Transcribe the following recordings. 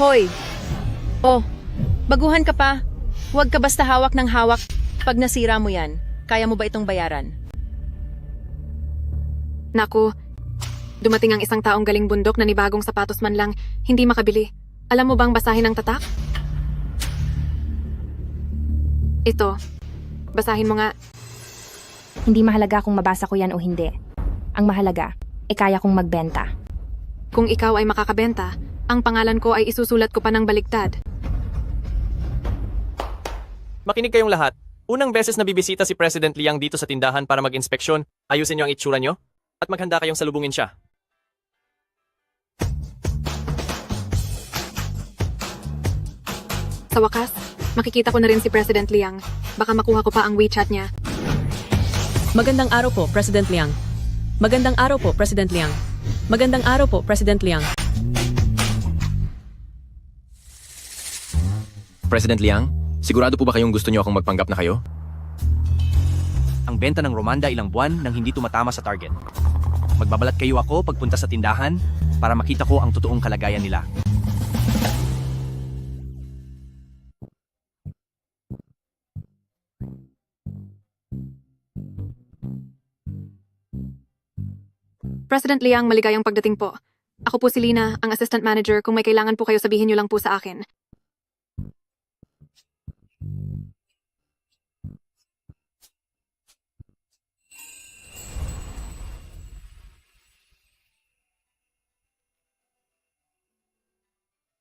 Hoy! Oh, baguhan ka pa. Huwag ka basta hawak ng hawak. Pag nasira mo yan, kaya mo ba itong bayaran? Naku, dumating ang isang taong galing bundok na ni bagong sapatos man lang, hindi makabili. Alam mo bang basahin ang tatak? Ito, basahin mo nga. Hindi mahalaga kung mabasa ko yan o hindi. Ang mahalaga, kaya kong magbenta. Kung ikaw ay makakabenta, ang pangalan ko ay isusulat ko pa ng baligtad. Makinig kayong lahat. Unang beses na bibisita si President Liang dito sa tindahan para mag-inspeksyon, ayusin niyo ang itsura niyo, at maghanda kayong salubungin siya. Sa wakas, makikita ko na rin si President Liang. Baka makuha ko pa ang WeChat niya. Magandang araw po, President Liang. Magandang araw po, President Liang. Magandang araw po, President Liang. President Liang, sigurado po ba kayong gusto niyo akong magpanggap na kayo? Ang benta ng Romanda ilang buwan nang hindi tumatama sa target. Magbabalat kayo ako pagpunta sa tindahan para makita ko ang totoong kalagayan nila. President Liang, maligayang pagdating po. Ako po si Lina, ang assistant manager. Kung may kailangan po kayo, sabihin niyo lang po sa akin.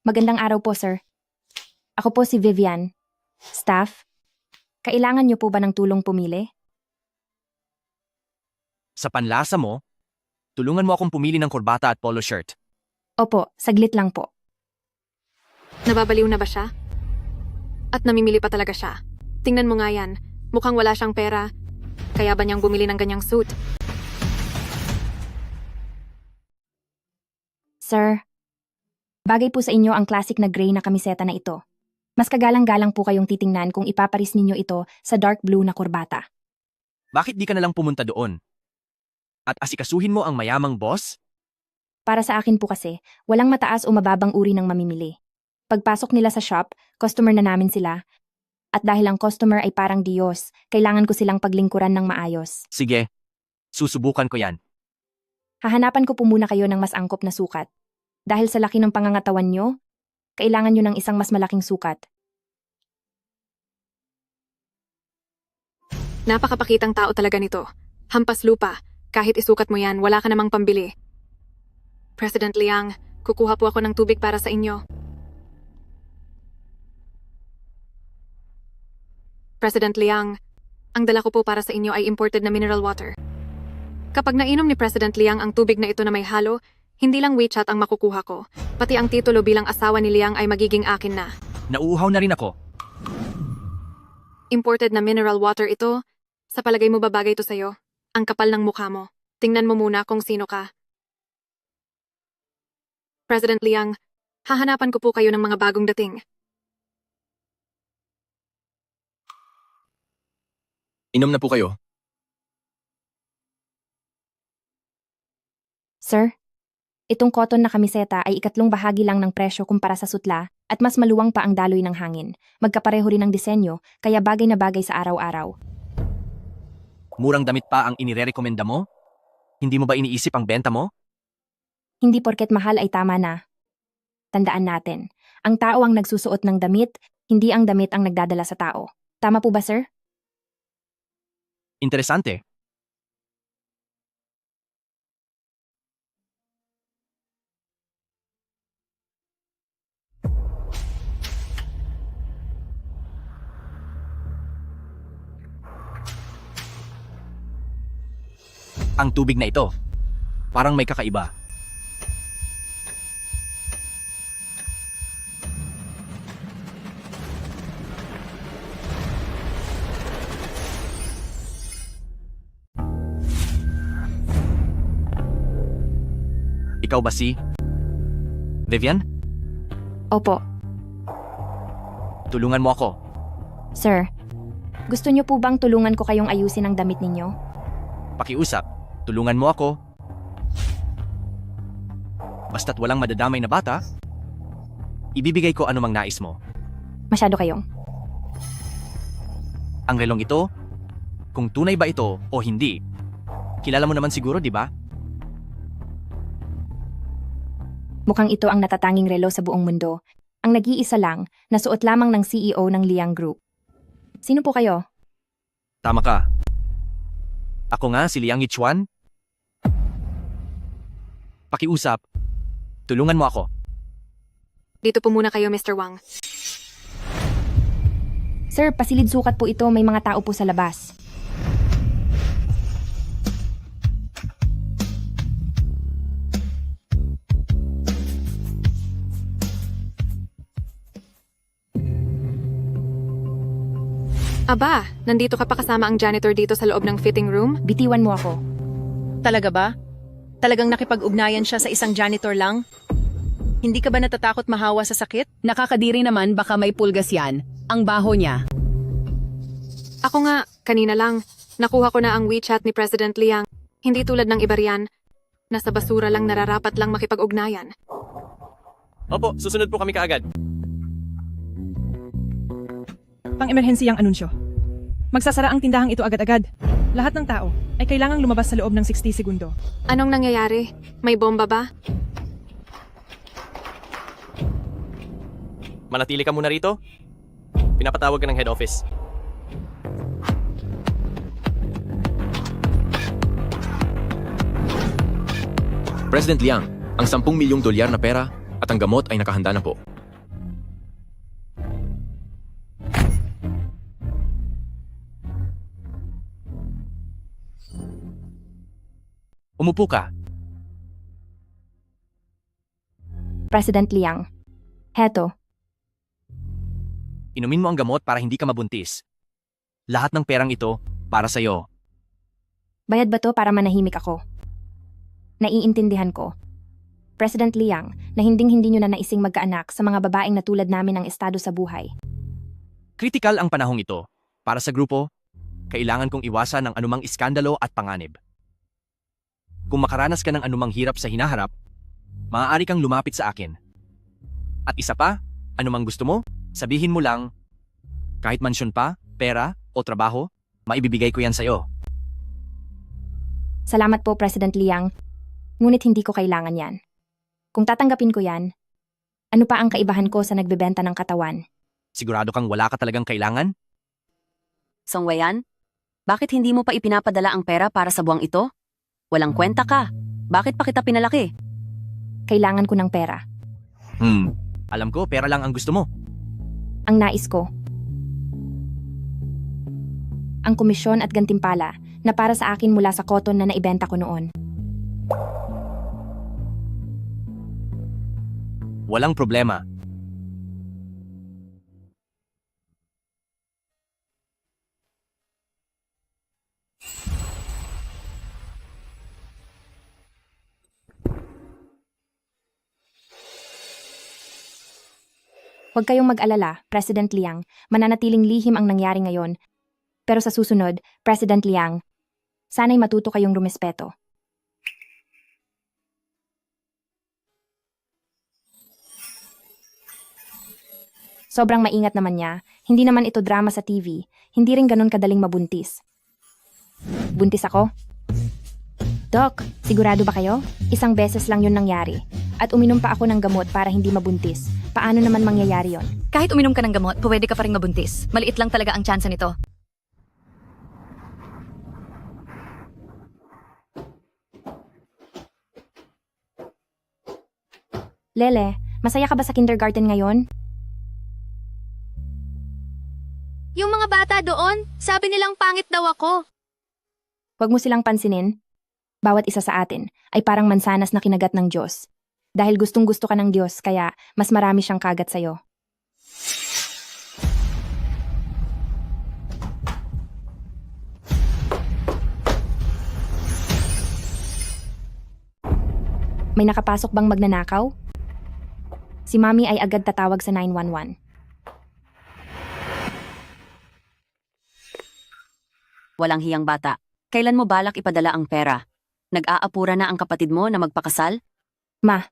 Magandang araw po, sir. Ako po si Vivian. Staff, kailangan niyo po ba ng tulong pumili? Sa panlasa mo, tulungan mo akong pumili ng korbata at polo shirt. Opo, saglit lang po. Nababaliw na ba siya? At namimili pa talaga siya. Tingnan mo nga yan. Mukhang wala siyang pera. Kaya ba niyang bumili ng ganyang suit? Sir, bagay po sa inyo ang classic na gray na kamiseta na ito. Mas kagalang-galang po kayong titingnan kung ipaparis ninyo ito sa dark blue na korbata. Bakit di ka nalang pumunta doon? At asikasuhin mo ang mayamang boss? Para sa akin po kasi, walang mataas o mababang uri ng mamimili. Pagpasok nila sa shop, customer na namin sila. At dahil ang customer ay parang Diyos, kailangan ko silang paglingkuran ng maayos. Sige, susubukan ko yan. Hahanapan ko po muna kayo ng mas angkop na sukat. Dahil sa laki ng pangangatawan nyo, kailangan nyo ng isang mas malaking sukat. Napakapakitang tao talaga nito. Hampas lupa. Kahit isukat mo yan, wala ka namang pambili. President Liang, kukuha po ako ng tubig para sa inyo. President Liang, ang dala ko po para sa inyo ay imported na mineral water. Kapag nainom ni President Liang ang tubig na ito na may halo, hindi lang WeChat ang makukuha ko, pati ang titulo bilang asawa ni Liang ay magiging akin na. Nauuhaw na rin ako. Imported na mineral water ito, sa palagay mo ba bagay ito sa'yo? Ang kapal ng mukha mo. Tingnan mo muna kung sino ka. President Liang, hahanapan ko po kayo ng mga bagong dating. Inom na po kayo. Sir, itong cotton na kamiseta ay ikatlong bahagi lang ng presyo kumpara sa sutla at mas maluwang pa ang daloy ng hangin. Magkapareho rin ang disenyo, kaya bagay na bagay sa araw-araw. Murang damit pa ang inirerekomenda mo? Hindi mo ba iniisip ang benta mo? Hindi porket mahal ay tama na. Tandaan natin, ang tao ang nagsusuot ng damit, hindi ang damit ang nagdadala sa tao. Tama po ba, sir? Interesante. Ang tubig na ito, parang may kakaiba. Ikaw ba si Vivian? Opo, Tulungan mo ako. sir. Gusto niyo po bang tulungan ko kayong ayusin ang damit ninyo? Pakiusap. Tulungan mo ako. Basta't walang madadamay na bata. Ibibigay ko anumang nais mo. Masyado kayong. Ang relong ito, kung tunay ba ito o hindi, kilala mo naman siguro, di ba? Mukhang ito ang natatanging relo sa buong mundo. Ang nag-iisa lang, nasuot lamang ng CEO ng Liang Group. Sino po kayo? Tama ka. Ako nga si Liang Yichuan. Pakiusap. Tulungan mo ako. Dito po muna kayo, Mr. Wang. Sir, pasilid sukat po ito. May mga tao po sa labas. Aba, nandito ka pa kasama ang janitor dito sa loob ng fitting room? Bitiwan mo ako. Talaga ba? Talagang nakipag-ugnayan siya sa isang janitor lang? Hindi ka ba natatakot mahawa sa sakit? Nakakadiri naman, baka may pulgas yan. Ang baho niya. Ako nga, kanina lang. Nakuha ko na ang WeChat ni President Liang. Hindi tulad ng iba riyan. Nasa basura lang nararapat lang makipag-ugnayan. Opo, susunod po kami kaagad. Pang-emerhensiyang anunsyo. Magsasara ang tindahang ito agad-agad. Lahat ng tao ay kailangang lumabas sa loob ng 60 segundo. Anong nangyayari? May bomba ba? Manatili ka muna rito. Pinapatawag ka ng head office. President Liang, ang 10 milyong dolyar na pera at ang gamot ay nakahanda na po. Umupo ka. President Liang. Heto, Inumin mo ang gamot para hindi ka mabuntis. Lahat ng perang ito para sa'yo. bayad ba to para manahimik ako? Naiintindihan ko. President Liang, na hinding-hindi nyo na naising magkaanak sa mga babaeng na tulad namin ang estado sa buhay. Kritikal ang panahong ito. Para sa grupo, kailangan kong iwasan ang anumang iskandalo at panganib. Kung makaranas ka ng anumang hirap sa hinaharap, maaari kang lumapit sa akin. At isa pa, anumang gusto mo, sabihin mo lang, kahit mansyon pa, pera o trabaho, maibibigay ko yan sa'yo. Salamat po, President Liang. Ngunit hindi ko kailangan yan. Kung tatanggapin ko yan, ano pa ang kaibahan ko sa nagbebenta ng katawan? Sigurado kang wala ka talagang kailangan? Songwayan, bakit hindi mo pa ipinapadala ang pera para sa buwang ito? Walang kwenta ka. Bakit pa kita pinalaki? Kailangan ko ng pera. Alam ko, pera lang ang gusto mo. Ang nais ko. Ang komisyon at gantimpala na para sa akin mula sa cotton na naibenta ko noon. Walang problema. Huwag kayong mag-alala, President Liang. Mananatiling lihim ang nangyari ngayon. Pero sa susunod, President Liang, sana'y matuto kayong rumespeto. Sobrang maingat naman niya. Hindi naman ito drama sa TV. Hindi rin ganun kadaling mabuntis. Buntis ako? Doc, sigurado ba kayo? Isang beses lang yun nangyari. At uminom pa ako ng gamot para hindi mabuntis. Paano naman mangyayari yon? Kahit uminom ka ng gamot, pwede ka pa rin mabuntis. Maliit lang talaga ang tsansa nito. Lele, masaya ka ba sa kindergarten ngayon? Yung mga bata doon, sabi nilang pangit daw ako. Huwag mo silang pansinin. Bawat isa sa atin ay parang mansanas na kinagat ng Diyos. Dahil gustong-gusto ka ng Diyos, kaya mas marami siyang kagat sa'yo. May nakapasok bang magnanakaw? Si Mami ay agad tatawag sa 911. Walang hiyang bata. Kailan mo balak ipadala ang pera? Nag-aapura na ang kapatid mo na magpakasal? Ma,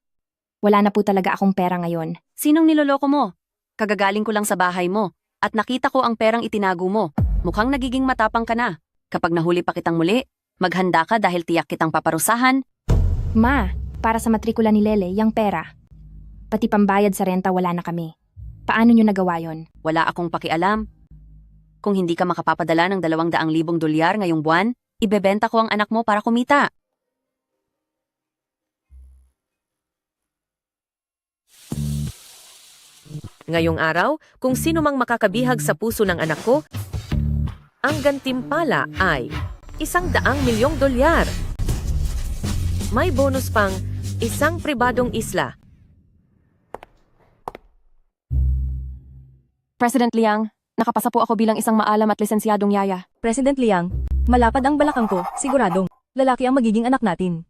Wala na po talaga akong pera ngayon. Sinong niloloko mo? Kagagaling ko lang sa bahay mo at nakita ko ang perang itinago mo. Mukhang nagiging matapang ka na. Kapag nahuli pa kitang muli, maghanda ka dahil tiyak kitang paparusahan. Ma, para sa matrikula ni Lele, yang pera. Pati pambayad sa renta wala na kami. Paano nyo nagawa yon? Wala akong pakialam. Kung hindi ka makapapadala ng 200,000 dolyar ngayong buwan, ibebenta ko ang anak mo para kumita. Ngayong araw, kung sino mang makakabihag sa puso ng anak ko, ang gantimpala ay 100,000,000 dolyar. May bonus pang isang pribadong isla. President Liang, nakapasa po ako bilang isang maalam at lisensyadong yaya. President Liang, malapad ang balakang ko, siguradong lalaki ang magiging anak natin.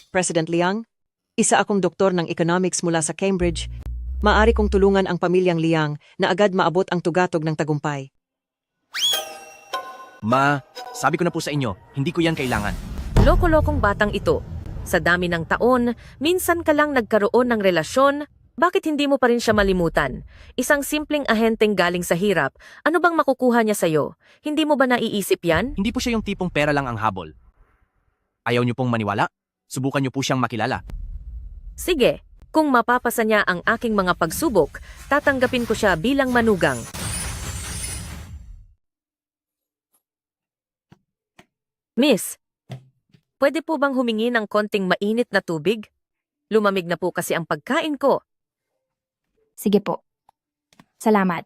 President Liang, isa akong doktor ng economics mula sa Cambridge. Maari kong tulungan ang pamilyang Liang na agad maabot ang tugatog ng tagumpay. Ma, sabi ko na po sa inyo, hindi ko yan kailangan. Loko-lokong batang ito. Sa dami ng taon, minsan ka lang nagkaroon ng relasyon, bakit hindi mo pa rin siya malimutan? Isang simpleng ahenteng galing sa hirap, ano bang makukuha niya sa'yo? Hindi mo ba naiisip yan? Hindi po siya yung tipong pera lang ang habol. Ayaw niyo pong maniwala? Subukan niyo po siyang makilala. Sige, kung mapapasa niya ang aking mga pagsubok, tatanggapin ko siya bilang manugang. Miss, pwede po bang humingi ng konting mainit na tubig? Lumamig na po kasi ang pagkain ko. Sige po. Salamat.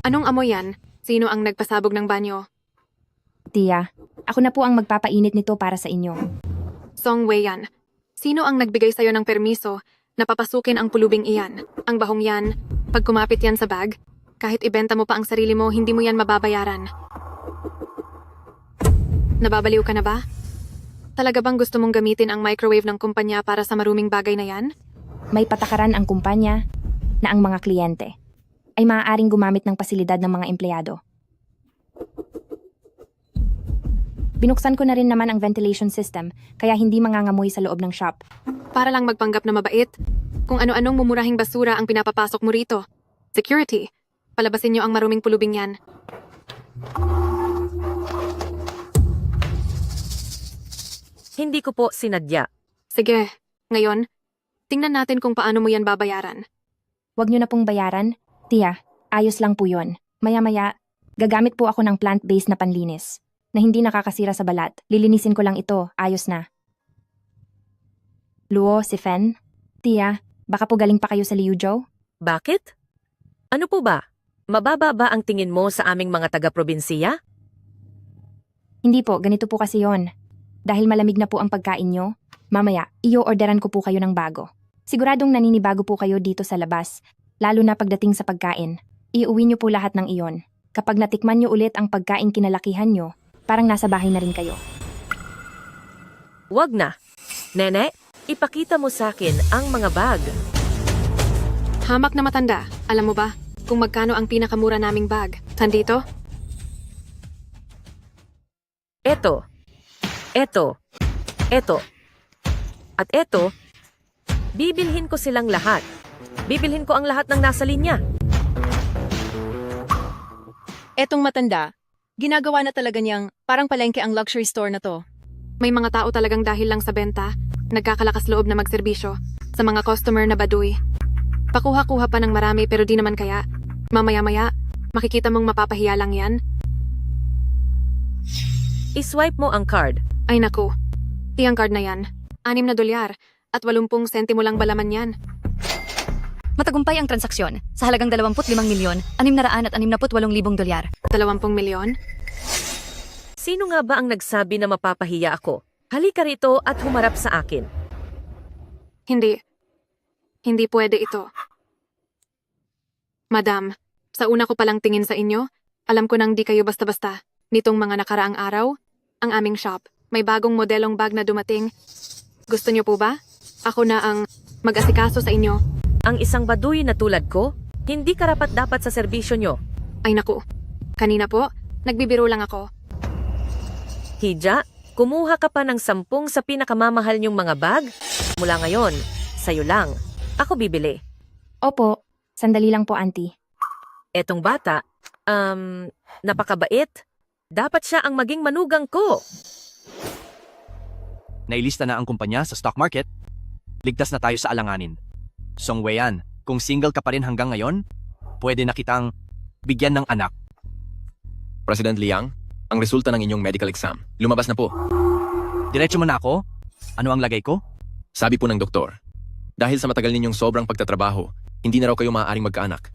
Anong amoy yan? Sino ang nagpasabog ng banyo? Tia, ako na po ang magpapainit nito para sa inyo. Song Wei yan. Sino ang nagbigay sa'yo ng permiso na papasukin ang pulubing iyan? Ang bahong yan, pag kumapit yan sa bag, kahit ibenta mo pa ang sarili mo, hindi mo yan mababayaran. Nababaliw ka na ba? Talaga bang gusto mong gamitin ang microwave ng kumpanya para sa maruming bagay na yan? May patakaran ang kumpanya na ang mga kliyente ay maaaring gumamit ng pasilidad ng mga empleyado. Binuksan ko na rin naman ang ventilation system kaya hindi mangangamoy sa loob ng shop. Para lang magpanggap na mabait. Kung ano-anong mumurahing basura ang pinapapasok mo rito. Security, palabasin niyo ang maruming pulubing yan. Hindi ko po sinadya. Sige, ngayon, tingnan natin kung paano mo yan babayaran. Huwag nyo na pong bayaran. Tia, ayos lang po yun. Maya-maya, gagamit po ako ng plant-based na panlinis na hindi nakakasira sa balat. Lilinisin ko lang ito, ayos na. Luo, si Fen? Tia, baka po galing pa kayo sa Liuzhou? Bakit? Ano po ba? Mababa ba ang tingin mo sa aming mga taga-probinsiya? Hindi po, ganito po kasi yon. Dahil malamig na po ang pagkain nyo, mamaya, i-orderan ko po kayo ng bago. Siguradong naninibago po kayo dito sa labas, lalo na pagdating sa pagkain. Iuwi nyo po lahat ng iyon. Kapag natikman nyo ulit ang pagkain kinalakihan nyo, parang nasa bahay na rin kayo. Wag na. Nene, ipakita mo sa akin ang mga bag. Hamak na matanda, alam mo ba kung magkano ang pinakamura naming bag? Tandito? Eto. Eto. Eto. At eto, bibilhin ko silang lahat. Bibilhin ko ang lahat ng nasa linya. Etong matanda, ginagawa na talaga niyang parang palengke ang luxury store na to. May mga tao talagang dahil lang sa benta, nagkakalakas loob na magserbisyo sa mga customer na baduy. Pakuha-kuha pa ng marami pero di naman kaya. Mamaya-maya, makikita mong mapapahiya lang yan. I-swipe mo ang card. Ay naku, tiyang card na yan. 6 na dolyar at 80 sentimo lang balaman yan. Matagumpay ang transaksyon sa halagang 25,668,000 dolyar. 20 milyon? Sino nga ba ang nagsabi na mapapahiya ako? Halika rito at humarap sa akin. Hindi. Hindi pwede ito. Madam, sa una ko palang tingin sa inyo, alam ko nang di kayo basta-basta. Nitong mga nakaraang araw, ang aming shop, may bagong modelong bag na dumating. Gusto niyo po ba? Ako na ang mag-asikaso sa inyo. Ang isang baduy na tulad ko, hindi karapat-dapat sa serbisyo nyo. Ay naku, kanina po, nagbibiro lang ako. Hija, Kumuha ka pa ng 10 sa pinakamamahal niyong mga bag? Mula ngayon, sa'yo lang. Ako bibili. Opo, sandali lang po, auntie. Etong bata, napakabait. Dapat siya ang maging manugang ko. Nailista na ang kumpanya sa stock market. Ligtas na tayo sa alanganin. Song Weian, kung single ka pa rin hanggang ngayon, pwede na kitang bigyan ng anak. President Liang, ang resulta ng inyong medical exam. Lumabas na po. Diretso mo na ako? Ano ang lagay ko? Sabi po ng doktor, dahil sa matagal ninyong sobrang pagtatrabaho, hindi na raw kayo maaaring magkaanak.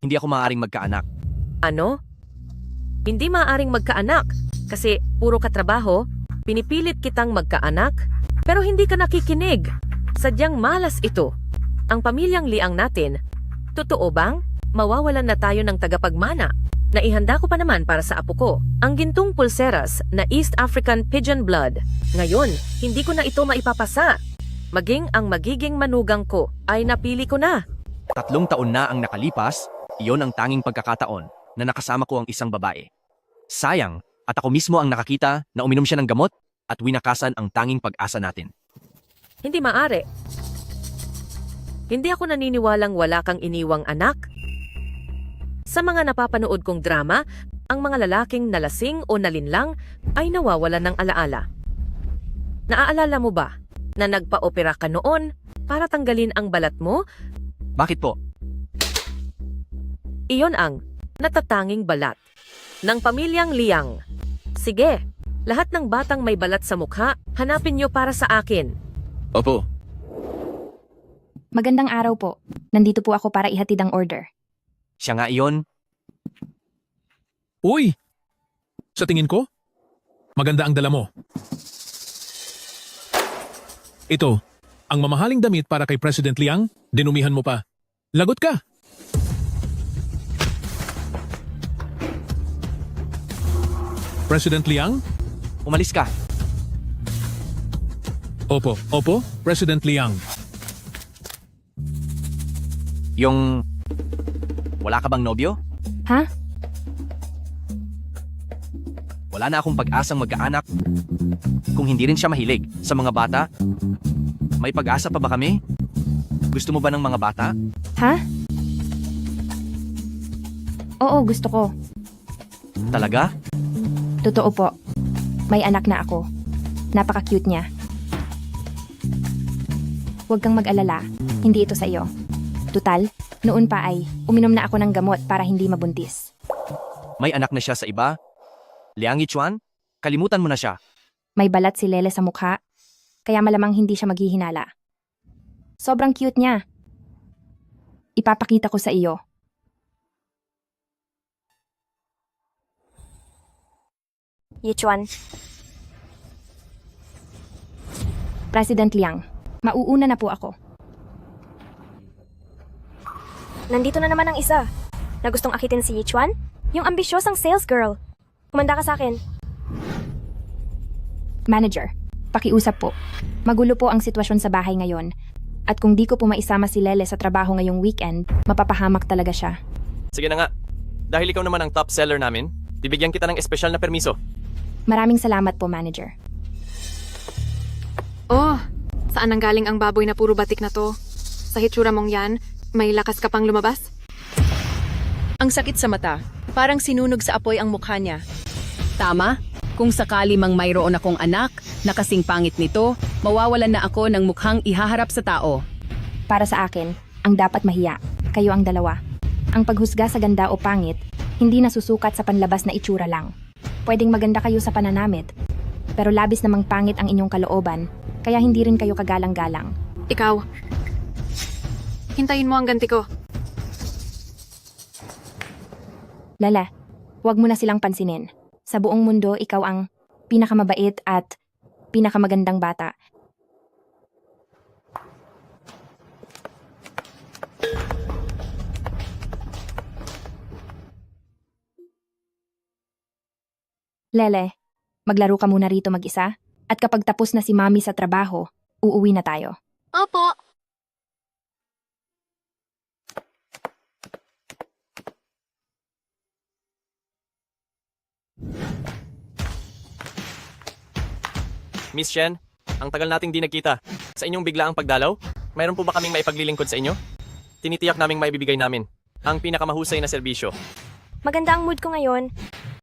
Hindi ako maaaring magkaanak. Ano? Hindi maaaring magkaanak kasi puro katrabaho, pinipilit kitang magkaanak, pero hindi ka nakikinig. Sadyang malas ito. Ang pamilyang Liang natin, totoo bang mawawalan na tayo ng tagapagmana? Naihanda ko pa naman para sa apo ko ang gintong pulseras na East African Pigeon Blood. Ngayon, hindi ko na ito maipapasa. Maging ang magiging manugang ko ay napili ko na. 3 taon na ang nakalipas, iyon ang tanging pagkakataon na nakasama ko ang isang babae. Sayang, at ako mismo ang nakakita na uminom siya ng gamot at winakasan ang tanging pag-asa natin. Hindi maaari. Hindi ako naniniwalang wala kang iniwang anak. Sa mga napapanood kong drama, ang mga lalaking nalasing o nalinlang ay nawawalan ng alaala. Naaalala mo ba na nagpa-opera ka noon para tanggalin ang balat mo? Bakit po? Iyon ang natatanging balat ng pamilyang Liang. Sige, lahat ng batang may balat sa mukha, hanapin niyo para sa akin. Opo, Magandang araw po. Nandito po ako para ihatid ang order. Siya nga iyon. Uy! Sa tingin ko, maganda ang dala mo. Ito, ang mamahaling damit para kay President Liang, dinumihan mo pa. Lagot ka! President Liang? Umalis ka. Opo, President Liang. Yung... Wala ka bang nobyo? Ha? Wala na akong pag-asang mag-aanak. Kung hindi rin siya mahilig sa mga bata, may pag-asa pa ba kami? Gusto mo ba ng mga bata? Ha? Oo, gusto ko. Talaga? Totoo po. May anak na ako. Napaka-cute niya. Huwag kang mag-alala. Hindi ito sa iyo. Tutal, noon pa ay uminom na ako ng gamot para hindi mabuntis. May anak na siya sa iba? Liang Yichuan? Kalimutan mo na siya. May balat si Lele sa mukha, kaya malamang hindi siya maghihinala. Sobrang cute niya. Ipapakita ko sa iyo. Yichuan. President Liang, mauuna na po ako. Nandito na naman ang isa na gustong akitin si Yichuan, yung ambisyosang sales girl. Kumanda ka sa akin. Manager, pakiusap po. Magulo po ang sitwasyon sa bahay ngayon. At kung di ko po maisama si Lele sa trabaho ngayong weekend, mapapahamak talaga siya. Sige na nga. Dahil ikaw naman ang top seller namin, bibigyan kita ng espesyal na permiso. Maraming salamat po, manager. Oh, saan ang galing ang baboy na puro batik na to? Sa hitsura mong yan, may lakas ka pang lumabas? Ang sakit sa mata. Parang sinunog sa apoy ang mukha niya. Tama? Kung sakali mang mayroon akong anak na kasing pangit nito, mawawalan na ako ng mukhang ihaharap sa tao. Para sa akin, ang dapat mahiya, kayo ang dalawa. Ang paghusga sa ganda o pangit, hindi nasusukat sa panlabas na itsura lang. Pwedeng maganda kayo sa pananamit, pero labis namang pangit ang inyong kalooban, kaya hindi rin kayo kagalang-galang. Ikaw, hintayin mo ang ganti ko. Lala, huwag mo na silang pansinin. Sa buong mundo, ikaw ang pinakamabait at pinakamagandang bata. Lele, maglaro ka muna rito mag-isa, at kapag tapos na si Mami sa trabaho, uuwi na tayo. Opo. Miss Shen, ang tagal nating di nagkita. Sa inyong biglaang pagdalaw, mayroon po ba kaming maipaglilingkod sa inyo? Tinitiyak naming maibibigay namin ang pinakamahusay na serbisyo. Maganda ang mood ko ngayon.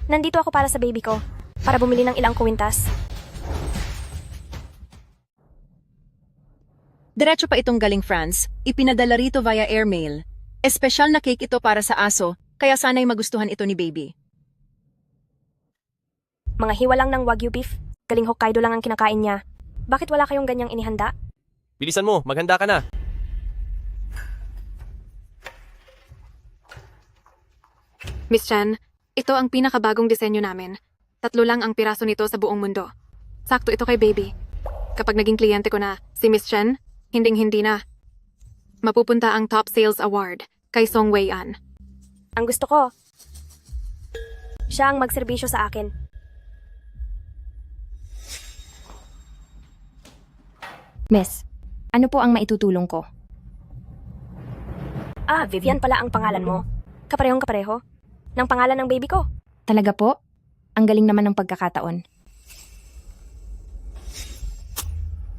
Nandito ako para sa baby ko. Para bumili ng ilang kwintas. Diretso pa itong galing France, ipinadala rito via airmail. Espesyal na cake ito para sa aso, kaya sana'y magustuhan ito ni baby. Mga hiwa lang ng Wagyu beef. Galing Hokkaido lang ang kinakain niya. Bakit wala kayong ganyang inihanda? Bilisan mo, maghanda ka na. Miss Chen, ito ang pinakabagong disenyo namin. 3 lang ang piraso nito sa buong mundo. Sakto ito kay baby. Kapag naging kliyente ko na si Miss Chen, hinding-hindi na. Mapupunta ang Top Sales Award kay Song Wei-an. Ang gusto ko, siya ang magserbisyo sa akin. Miss, ano po ang maitutulong ko? Ah, Vivian pala ang pangalan mo. Kaparehong kapareho ng pangalan ng baby ko. Talaga po? Ang galing naman ng pagkakataon.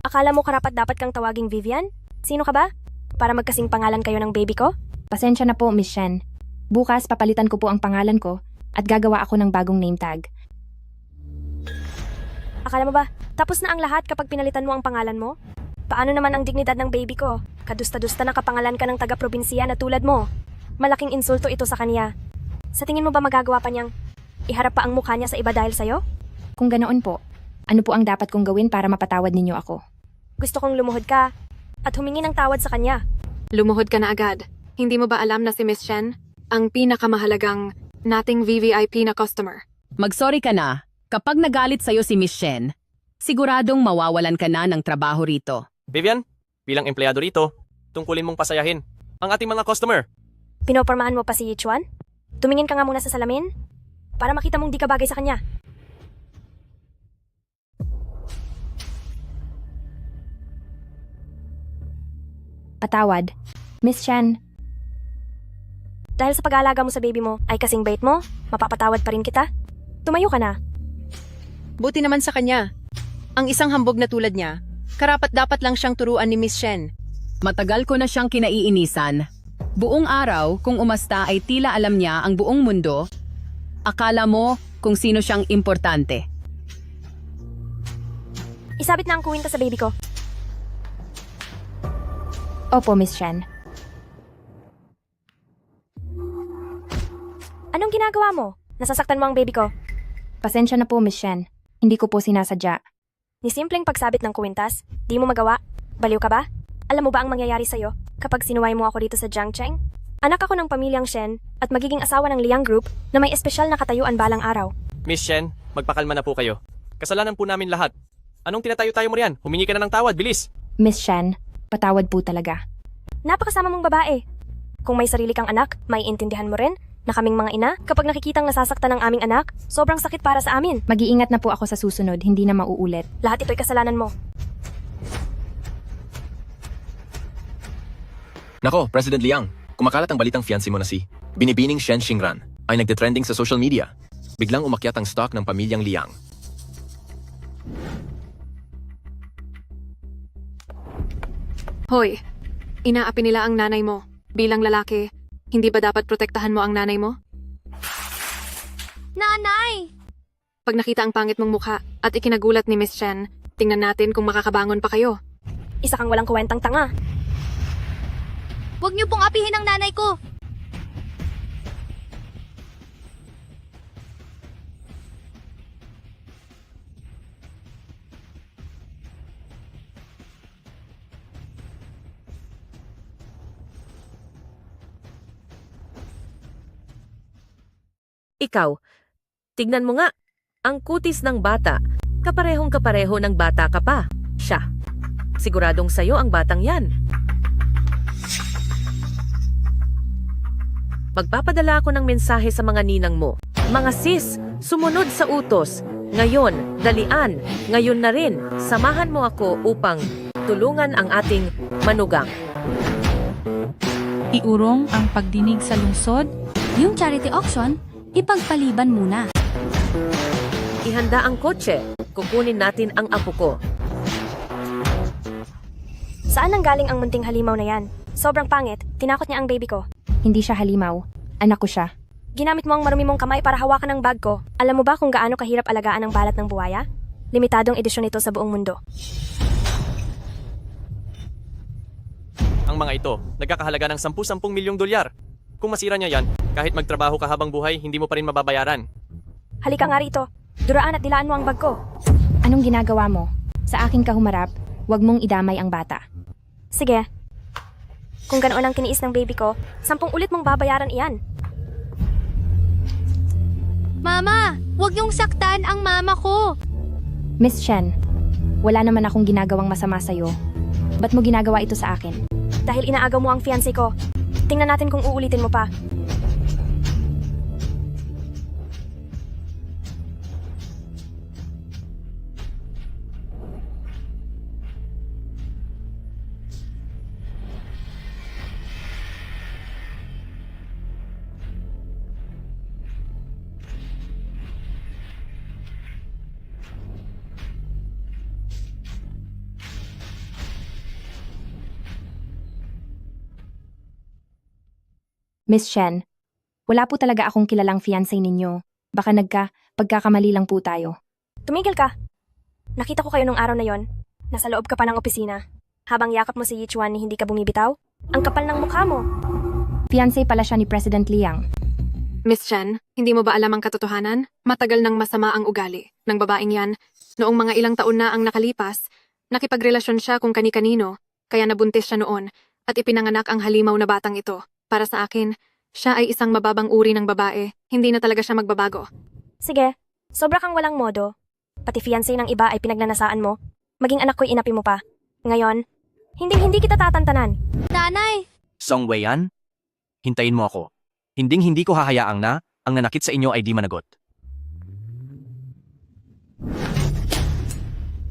Akala mo karapat-dapat kang tawaging Vivian? Sino ka ba? Para magkasing pangalan kayo ng baby ko? Pasensya na po, Miss Shen. Bukas papalitan ko po ang pangalan ko at gagawa ako ng bagong name tag. Akala mo ba, tapos na ang lahat kapag pinalitan mo ang pangalan mo? Paano naman ang dignidad ng baby ko? Kadusta-dusta na kapangalan ka ng taga-probinsiya na tulad mo. Malaking insulto ito sa kanya. Sa tingin mo ba magagawa pa niyang iharap pa ang mukha niya sa iba dahil sa'yo? Kung ganoon po, ano po ang dapat kong gawin para mapatawad ninyo ako? Gusto kong lumuhod ka at humingi ng tawad sa kanya. Lumuhod ka na agad. Hindi mo ba alam na si Miss Chen ang pinakamahalagang nating VVIP na customer? Magsorry ka na. Kapag nagalit sa'yo si Miss Shen, siguradong mawawalan ka na ng trabaho rito. Vivian, bilang empleyado rito, tungkulin mong pasayahin ang ating mga customer. Pinopormahan mo pa si Yichuan? Tumingin ka nga muna sa salamin para makita mong di ka bagay sa kanya. Patawad. Miss Shen, Dahil sa pag-aalaga mo sa baby mo ay kasing bait mo, mapapatawad pa rin kita. Tumayo ka na. Buti naman sa kanya. Ang isang hambog na tulad niya, karapat-dapat lang siyang turuan ni Miss Shen. Matagal ko na siyang kinaiinisan. Buong araw, kung umasta ay tila alam niya ang buong mundo. Akala mo kung sino siyang importante. Isabit na ang kwintas sa baby ko. Opo, Miss Shen. Anong ginagawa mo? Nasasaktan mo ang baby ko. Pasensya na po, Miss Shen. Hindi ko po sinasadya. Ni simpleng pagsabit ng kwintas, di mo magawa? Baliw ka ba? Alam mo ba ang mangyayari sa'yo kapag sinuway mo ako dito sa Jiangcheng? Anak ako ng pamilyang Shen at magiging asawa ng Liang Group na may espesyal na katayuan balang araw. Miss Shen, magpakalma na po kayo. Kasalanan po namin lahat. Anong tinatayo-tayo mo riyan? Humingi ka na ng tawad, bilis! Miss Shen, patawad po talaga. Napakasama mong babae. Kung may sarili kang anak, maiintindihan mo rin na kaming mga ina, kapag nakikitang nasasaktan ng aming anak, sobrang sakit para sa amin. Mag-iingat na po ako sa susunod, hindi na mauulit. Lahat ito'y kasalanan mo. Nako, President Liang, kumakalat ang balitang fiancé mo na si Binibining Shen Xingran ay nagde-trending sa social media. Biglang umakyat ang stock ng pamilyang Liang. Hoy, inaapi nila ang nanay mo. Bilang lalaki, hindi ba dapat protektahan mo ang nanay mo? Nanay! Pag nakita ang pangit mong mukha at ikinagulat ni Miss Chen, tingnan natin kung makakabangon pa kayo. Isa kang walang kwentang tanga. Huwag niyo pong apihin ang nanay ko! Ikaw, tignan mo nga, ang kutis ng bata, kaparehong kapareho ng bata ka pa. Siya. Siguradong sayo ang batang yan. Magpapadala ako ng mensahe sa mga ninang mo. Mga sis, sumunod sa utos. Ngayon, dalian. Ngayon na rin, samahan mo ako upang tulungan ang ating manugang. Iurong ang pagdinig sa lungsod. Yung charity auction, ipagpaliban muna. Ihanda ang kotse. Kukunin natin ang apo ko. Saan nanggaling ang munting halimaw na yan? Sobrang pangit, tinakot niya ang baby ko. Hindi siya halimaw. Anak ko siya. Ginamit mo ang marumi mong kamay para hawakan ang bag ko. Alam mo ba kung gaano kahirap alagaan ang balat ng buwaya? Limitadong edisyon ito sa buong mundo. Ang mga ito, nagkakahalaga ng 10-10 milyong dolyar. Kung masira niya yan, kahit magtrabaho ka habang buhay, hindi mo pa rin mababayaran. Halika nga rito. Duraan at dilaan mo ang bag ko. Anong ginagawa mo? Sa akin ka humarap, huwag mong idamay ang bata. Sige. Kung ganoon ang tiniis ng baby ko, 10 ulit mong babayaran iyan. Mama, huwag niyong saktan ang mama ko. Miss Shen, wala naman akong ginagawang masama sa'yo. Ba't mo ginagawa ito sa akin? Dahil inaagaw mo ang fiancé ko. Tingnan natin kung uulitin mo pa. Miss Shen, wala po talaga akong kilalang fiancé ninyo. Baka pagkakamali lang po tayo. Tumigil ka. Nakita ko kayo nung araw na yon. Nasa loob ka pa ng opisina. Habang yakap mo si Yichuan ni hindi ka bumibitaw. Ang kapal ng mukha mo. Fiancé pala siya ni President Liang. Miss Chen, hindi mo ba alam ang katotohanan? Matagal nang masama ang ugali ng babaeng yan. Noong mga ilang taon na ang nakalipas, nakipagrelasyon siya kung kani-kanino, kaya nabuntis siya noon at ipinanganak ang halimaw na batang ito. Para sa akin, siya ay isang mababang uri ng babae. Hindi na talaga siya magbabago. Sige, sobra kang walang modo. Pati fiancé ng iba ay pinagnanasaan mo. Maging anak ko'y inapi mo pa. Ngayon, hindi kita tatantanan. Nanay! Song Weiyan, hintayin mo ako. Hindi ko hahayaang na ang nanakit sa inyo ay di managot.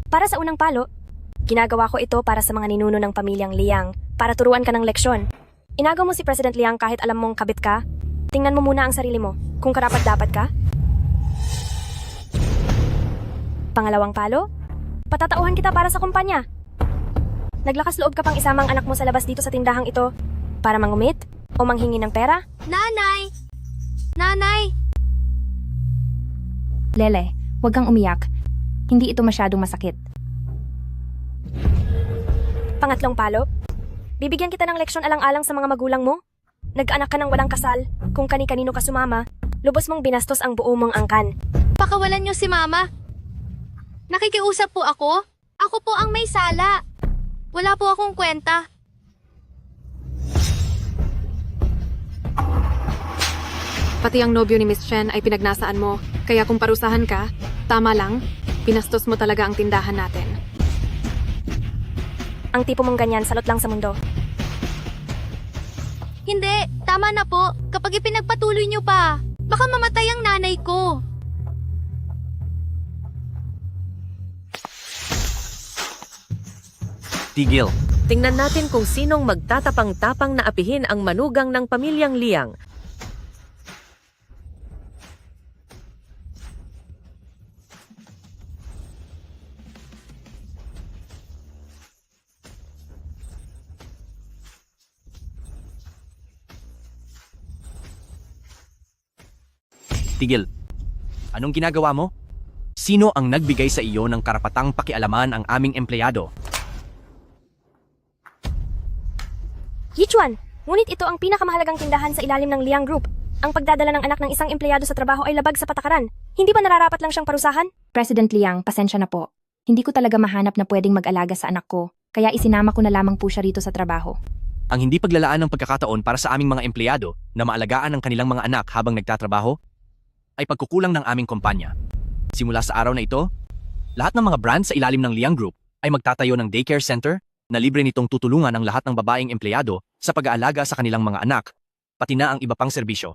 Para sa unang palo, ginagawa ko ito para sa mga ninuno ng pamilyang Liang, para turuan ka ng leksyon. Inagaw mo si President Liang kahit alam mong kabit ka. Tingnan mo muna ang sarili mo, kung karapat-dapat ka. Pangalawang palo, patatauhan kita para sa kumpanya. Naglakas loob ka pang isamang anak mo sa labas dito sa tindahang ito para mangumit o manghingi ng pera? Nanay! Nanay! Lele, huwag kang umiyak. Hindi ito masyadong masakit. Pangatlong palo, bibigyan kita ng leksyon alang-alang sa mga magulang mo. Nag-anak ka ng walang kasal, kung kani-kanino ka sumama, lubos mong binastos ang buo mong angkan. Pakawalan niyo si Mama. Nakikiusap po ako. Ako po ang may sala. Wala po akong kwenta. Pati ang nobyo ni Miss Chen ay pinagnasaan mo, kaya kung parusahan ka, tama lang, binastos mo talaga ang tindahan natin. Ang tipo mong ganyan, salot lang sa mundo. Hindi, tama na po. Kapag ipinagpatuloy niyo pa, baka mamatay ang nanay ko. Tigil. Tingnan natin kung sinong magtatapang-tapang na apihin ang manugang ng pamilyang Liang. Tigil. Anong ginagawa mo? Sino ang nagbigay sa iyo ng karapatang pakialaman ang aming empleyado? Yichuan, ngunit ito ang pinakamahalagang tindahan sa ilalim ng Liang Group. Ang pagdadala ng anak ng isang empleyado sa trabaho ay labag sa patakaran. Hindi ba nararapat lang siyang parusahan? President Liang, pasensya na po. Hindi ko talaga mahanap na pwedeng mag-alaga sa anak ko, kaya isinama ko na lamang po siya rito sa trabaho. Ang hindi paglalaan ng pagkakataon para sa aming mga empleyado na maalagaan ang kanilang mga anak habang nagtatrabaho ay pagkukulang ng aming kumpanya. Simula sa araw na ito, lahat ng mga brand sa ilalim ng Liang Group ay magtatayo ng daycare center na libre nitong tutulungan ang lahat ng babaeng empleyado sa pag-aalaga sa kanilang mga anak, pati na ang iba pang serbisyo.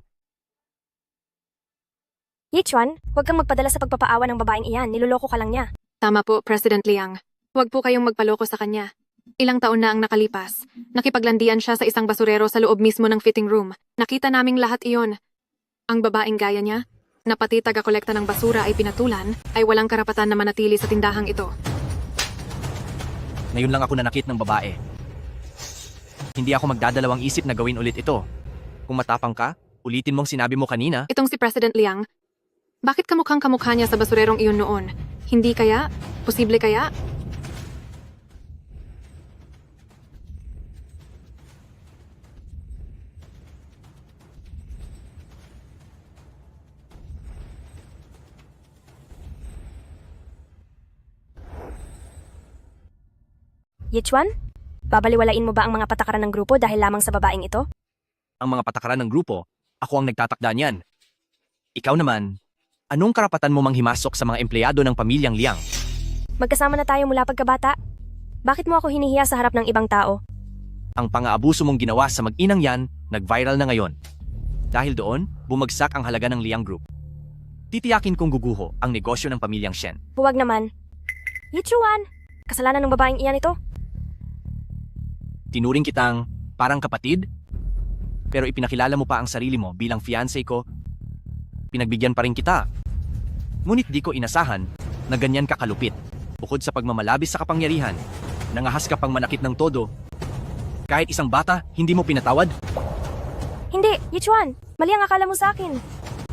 Yichuan, huwag kang magpadala sa pagpapaawa ng babaeng iyan, niloloko ka lang niya. Tama po, President Liang. Huwag po kayong magpaloko sa kanya. Ilang taon na ang nakalipas. Nakipaglandian siya sa isang basurero sa loob mismo ng fitting room. Nakita naming lahat iyon. Ang babaeng gaya niya, na pati taga-kolekta ng basura ay pinatulan, ay walang karapatan na manatili sa tindahang ito. Ngayon lang ako nanakit ng babae. Hindi ako magdadalawang isip na gawin ulit ito. Kung matapang ka, ulitin mong sinabi mo kanina. Itong si President Liang, bakit kamukhang kamukha niya sa basurerong iyon noon? Hindi kaya? Posible kaya? Yichuan? Babaliwalain mo ba ang mga patakaran ng grupo dahil lamang sa babaeng ito? Ang mga patakaran ng grupo, ako ang nagtatakda niyan. Ikaw naman, anong karapatan mo manghimasok sa mga empleyado ng pamilyang Liang? Magkasama na tayo mula pagkabata. Bakit mo ako hinihiya sa harap ng ibang tao? Ang pang-aabuso mong ginawa sa mag-inang yan, nag-viral na ngayon. Dahil doon, bumagsak ang halaga ng Liang Group. Titiyakin kong guguho ang negosyo ng pamilyang Shen. Huwag naman. Yichuan! Kasalanan ng babaeng iyan ito. Tinuring kitang parang kapatid, pero ipinakilala mo pa ang sarili mo bilang fiancé ko. Pinagbigyan pa rin kita. Ngunit di ko inasahan na ganyan kakalupit. Bukod sa pagmamalabis sa kapangyarihan, nangahas ka pang manakit ng todo. Kahit isang bata, hindi mo pinatawad? Hindi, Yichuan! Mali ang akala mo sa akin.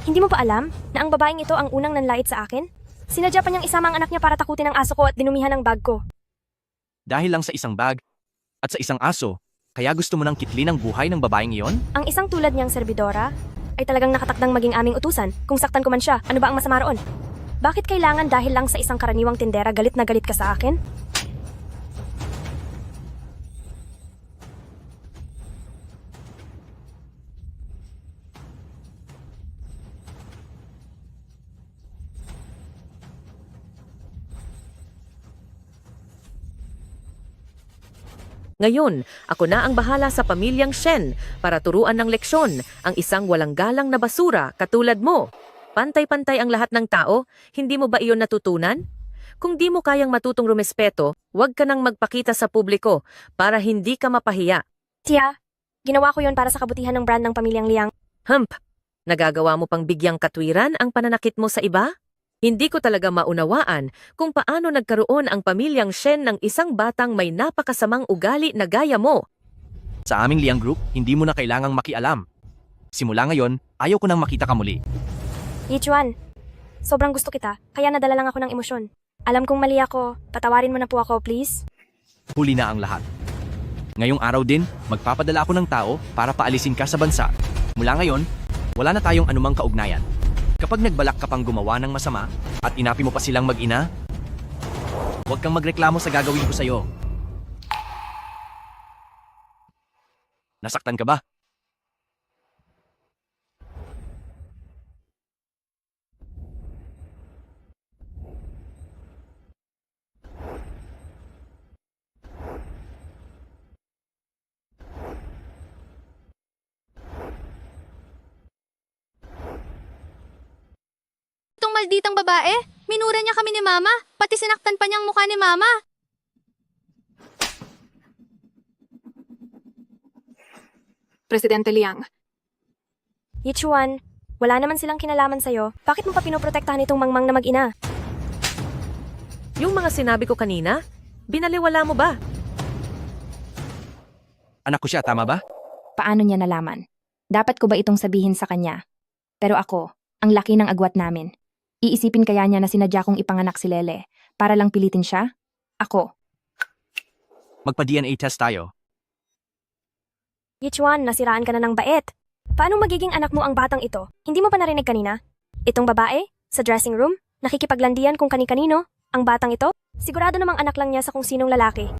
Hindi mo pa alam na ang babaeng ito ang unang nanlait sa akin? Sinadya pa niyang isama ang anak niya para takutin ang aso ko at dinumihan ang bag ko. Dahil lang sa isang bag at sa isang aso, kaya gusto mo nang kitlin ang buhay ng babaeng iyon? Ang isang tulad niyang serbidora ay talagang nakatakdang maging aming utusan. Kung saktan ko man siya, ano ba ang masama roon? Bakit kailangan dahil lang sa isang karaniwang tindera galit na galit ka sa akin? Ngayon, ako na ang bahala sa pamilyang Shen para turuan ng leksyon ang isang walang galang na basura katulad mo. Pantay-pantay ang lahat ng tao, hindi mo ba iyon natutunan? Kung di mo kayang matutong rumespeto, huwag ka nang magpakita sa publiko para hindi ka mapahiya. Tia, ginawa ko yon para sa kabutihan ng brand ng pamilyang Liang. Nagagawa mo pang bigyang katwiran ang pananakit mo sa iba? Hindi ko talaga maunawaan kung paano nagkaroon ang pamilyang Shen ng isang batang may napakasamang ugali na gaya mo. Sa aming Liang Group, hindi mo na kailangang makialam. Simula ngayon, ayaw ko nang makita ka muli. Yichuan, sobrang gusto kita, kaya nadala lang ako ng emosyon. Alam kong mali ako, patawarin mo na po ako, please. Huli na ang lahat. Ngayong araw din, magpapadala ako ng tao para paalisin ka sa bansa. Mula ngayon, wala na tayong anumang kaugnayan. Kapag nagbalak ka pang gumawa ng masama at inapi mo pa silang mag-ina, huwag kang magreklamo sa gagawin ko sa'yo. Nasaktan ka ba? Itong malditang babae, minura niya kami ni Mama, pati sinaktan pa niyang mukha ni Mama. Presidente Liang, Yichuan, wala naman silang kinalaman sa'yo. Bakit mo pa pinoprotektahan itong mangmang na mag-ina? Yung mga sinabi ko kanina, binaliwala mo ba? Anak ko siya, tama ba? Paano niya nalaman? Dapat ko ba itong sabihin sa kanya? Pero ako, ang laki ng agwat namin. Iisipin kaya niya na sinadya kong ipanganak si Lele para lang pilitin siya? Ako. Magpa-DNA test tayo. Yichuan, nasiraan ka na ng bait. Paano magiging anak mo ang batang ito? Hindi mo pa narinig kanina? Itong babae? Sa dressing room? Nakikipaglandian kung kani-kanino? Ang batang ito? Sigurado namang anak lang niya sa kung sinong lalaki.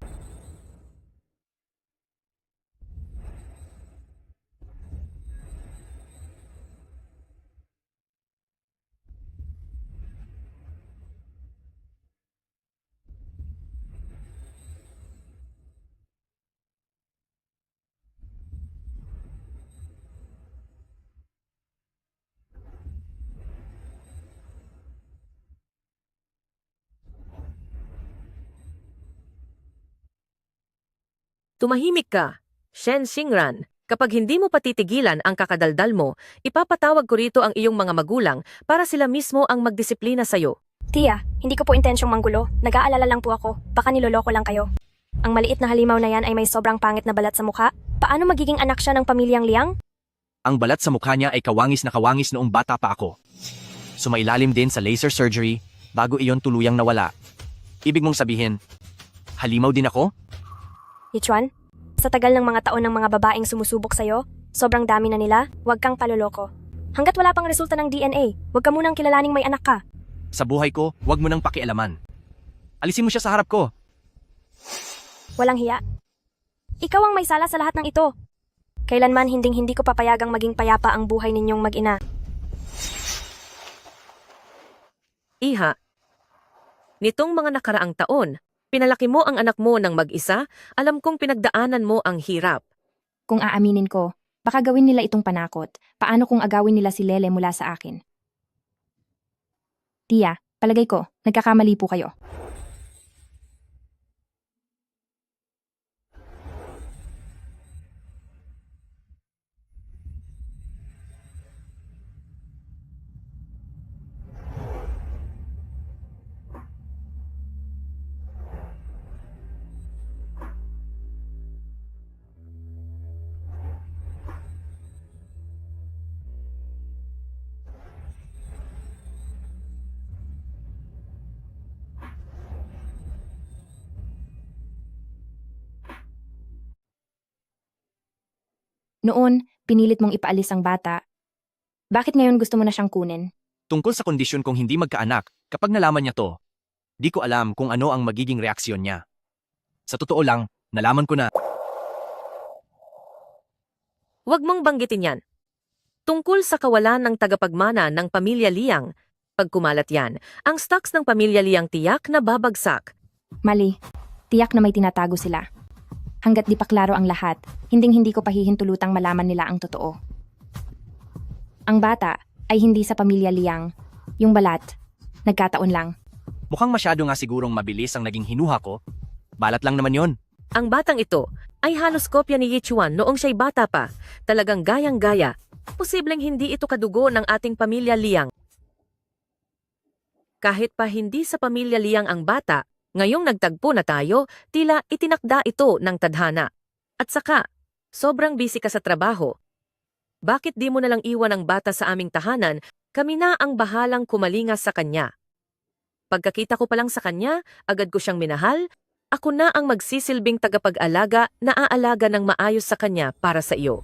Tumahimik ka, Shen Xingran. Kapag hindi mo patitigilan ang kakadaldal mo, ipapatawag ko rito ang iyong mga magulang para sila mismo ang magdisiplina sa'yo. Tia, hindi ko po intensyong manggulo. Nag-aalala lang po ako. Baka niloloko lang kayo. Ang maliit na halimaw na yan ay may sobrang pangit na balat sa mukha. Paano magiging anak siya ng pamilyang Liang? Ang balat sa mukha niya ay kawangis na kawangis noong bata pa ako. Sumailalim din sa laser surgery bago iyon tuluyang nawala. Ibig mong sabihin, halimaw din ako? Yichuan, sa tagal ng mga taon ng mga babaeng sumusubok sa'yo, sobrang dami na nila, huwag kang paloloko. Hanggat wala pang resulta ng DNA, huwag ka munang kilalaning may anak ka. Sa buhay ko, huwag mo nang pakialaman. Alisin mo siya sa harap ko. Walang hiya. Ikaw ang may sala sa lahat ng ito. Kailanman hinding-hindi ko papayagang maging payapa ang buhay ninyong mag-ina. Iha, nitong mga nakaraang taon, pinalaki mo ang anak mo ng mag-isa, alam kong pinagdaanan mo ang hirap. Kung aaminin ko, baka gawin nila itong panakot. Paano kung agawin nila si Lele mula sa akin? Tia, palagay ko, nagkakamali po kayo. Noon, pinilit mong ipaalis ang bata. Bakit ngayon gusto mo na siyang kunin? Tungkol sa kondisyon kong hindi magkaanak, kapag nalaman niya to, di ko alam kung ano ang magiging reaksyon niya. Sa totoo lang, nalaman ko na. Huwag mong banggitin yan. Tungkol sa kawalan ng tagapagmana ng pamilya Liang, pag kumalat yan, ang stocks ng pamilya Liang tiyak na babagsak. Mali. Tiyak na may tinatago sila. Hanggat di pa klaro ang lahat, hinding-hindi ko pahihintulutang malaman nila ang totoo. Ang bata ay hindi sa pamilya Liang. Yung balat, nagkataon lang. Mukhang masyado nga sigurong mabilis ang naging hinuha ko. Balat lang naman yon. Ang batang ito ay halos kopya ni Yichuan noong siya'y bata pa. Talagang gayang-gaya. Posibleng hindi ito kadugo ng ating pamilya Liang. Kahit pa hindi sa pamilya Liang ang bata, ngayong nagtagpo na tayo, tila itinakda ito ng tadhana. At saka, sobrang busy ka sa trabaho. Bakit di mo nalang iwan ang bata sa aming tahanan, kami na ang bahalang kumalingas sa kanya. Pagkakita ko pa lang sa kanya, agad ko siyang minahal, ako na ang magsisilbing tagapag-alaga na aalaga ng maayos sa kanya para sa iyo.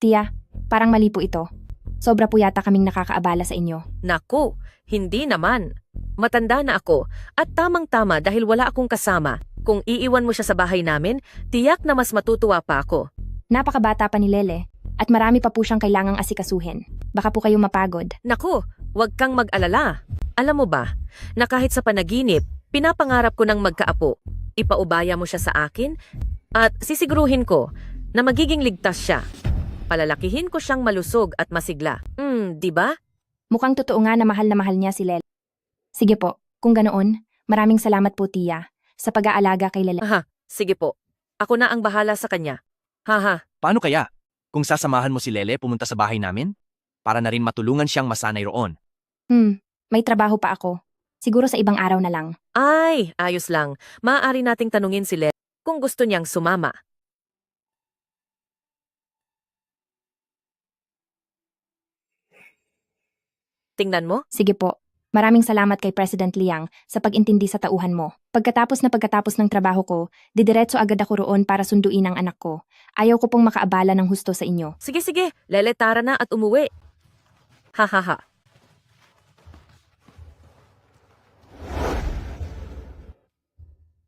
Tia, parang mali po ito. Sobra po yata kaming nakakaabala sa inyo. Naku, hindi naman. Matanda na ako at tamang-tama dahil wala akong kasama. Kung iiwan mo siya sa bahay namin, tiyak na mas matutuwa pa ako. Napakabata pa ni Lele at marami pa po siyang kailangang asikasuhin. Baka po kayo mapagod. Naku, huwag kang mag-alala. Alam mo ba, na kahit sa panaginip, pinapangarap ko ng magkaapo. Ipaubaya mo siya sa akin at sisiguruhin ko na magiging ligtas siya. Palalakihin ko siyang malusog at masigla. Di ba? Mukhang totoo nga na mahal niya si Lele. Sige po, kung ganoon, maraming salamat po Tia sa pag-aalaga kay Lele. Aha, sige po. Ako na ang bahala sa kanya. Haha. Paano kaya? Kung sasamahan mo si Lele pumunta sa bahay namin? Para na rin matulungan siyang masanay roon. May trabaho pa ako. Siguro sa ibang araw na lang. Ay, ayos lang. Maaari nating tanungin si Lele kung gusto niyang sumama. Tingnan mo? Sige po. Maraming salamat kay President Liang sa pag-intindi sa tauhan mo. Pagkatapos ng trabaho ko, didiretso agad ako roon para sunduin ang anak ko. Ayaw ko pong makaabala ng husto sa inyo. Sige, Lele, tara na at umuwi. Hahaha.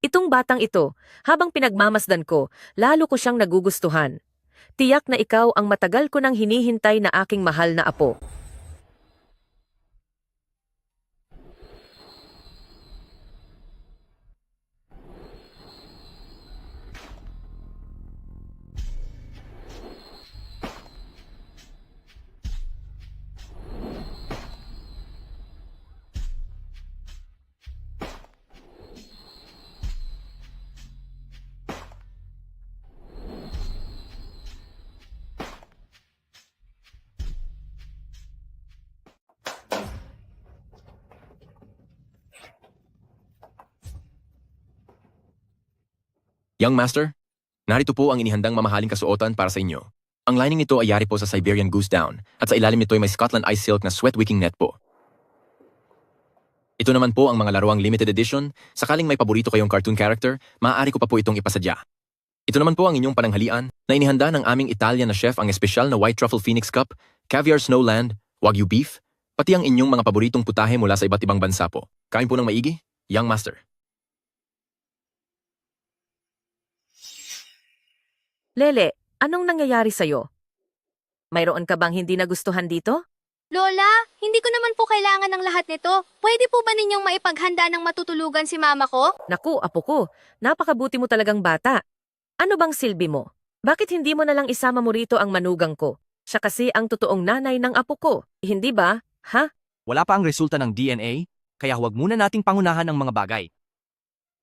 Itong batang ito, habang pinagmamasdan ko, lalo ko siyang nagugustuhan. Tiyak na ikaw ang matagal ko nang hinihintay na aking mahal na apo. Young Master, narito po ang inihandang mamahaling kasuotan para sa inyo. Ang lining nito ay yari po sa Siberian Goose Down at sa ilalim nito ay may Scotland Ice Silk na sweat wicking net po. Ito naman po ang mga laruang limited edition. Sakaling may paborito kayong cartoon character, maaari ko pa po itong ipasadya. Ito naman po ang inyong pananghalian na inihanda ng aming Italian na chef ang espesyal na White Truffle Phoenix Cup, Caviar Snowland, Wagyu Beef, pati ang inyong mga paboritong putahe mula sa iba't ibang bansa po. Kain po ng maigi, Young Master. Lele, anong nangyayari sa'yo? Mayroon ka bang hindi nagustuhan dito? Lola, hindi ko naman po kailangan ng lahat nito. Pwede po ba ninyong maipaghanda ng matutulugan si mama ko? Naku, apo ko, napakabuti mo talagang bata. Ano bang silbi mo? Bakit hindi mo na lang isama mo rito ang manugang ko? Siya kasi ang totoong nanay ng apo ko, hindi ba? Ha? Wala pa ang resulta ng DNA, kaya huwag muna nating pangunahan ang mga bagay.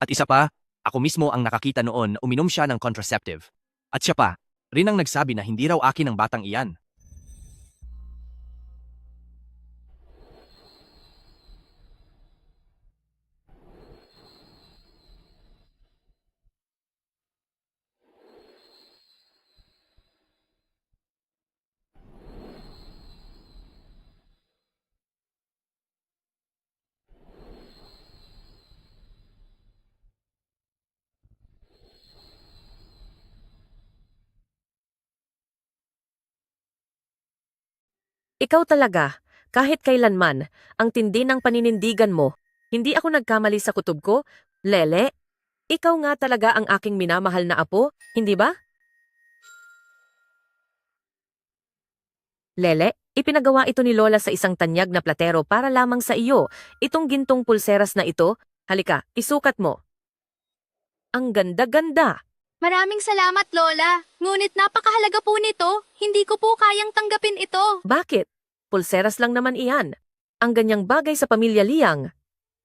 At isa pa, ako mismo ang nakakita noon na uminom siya ng contraceptive. At siya pa, rin ang nagsabi na hindi raw akin ang batang iyan. Ikaw talaga, kahit kailanman, ang tindi ng paninindigan mo. Hindi ako nagkamali sa kutob ko, Lele. Ikaw nga talaga ang aking minamahal na apo, hindi ba? Lele, ipinagawa ito ni Lola sa isang tanyag na platero para lamang sa iyo. Itong gintong pulseras na ito, halika, isukat mo. Ang ganda-ganda. Maraming salamat, Lola. Ngunit napakahalaga po nito. Hindi ko po kayang tanggapin ito. Bakit? Pulseras lang naman iyan. Ang ganyang bagay sa pamilya Liang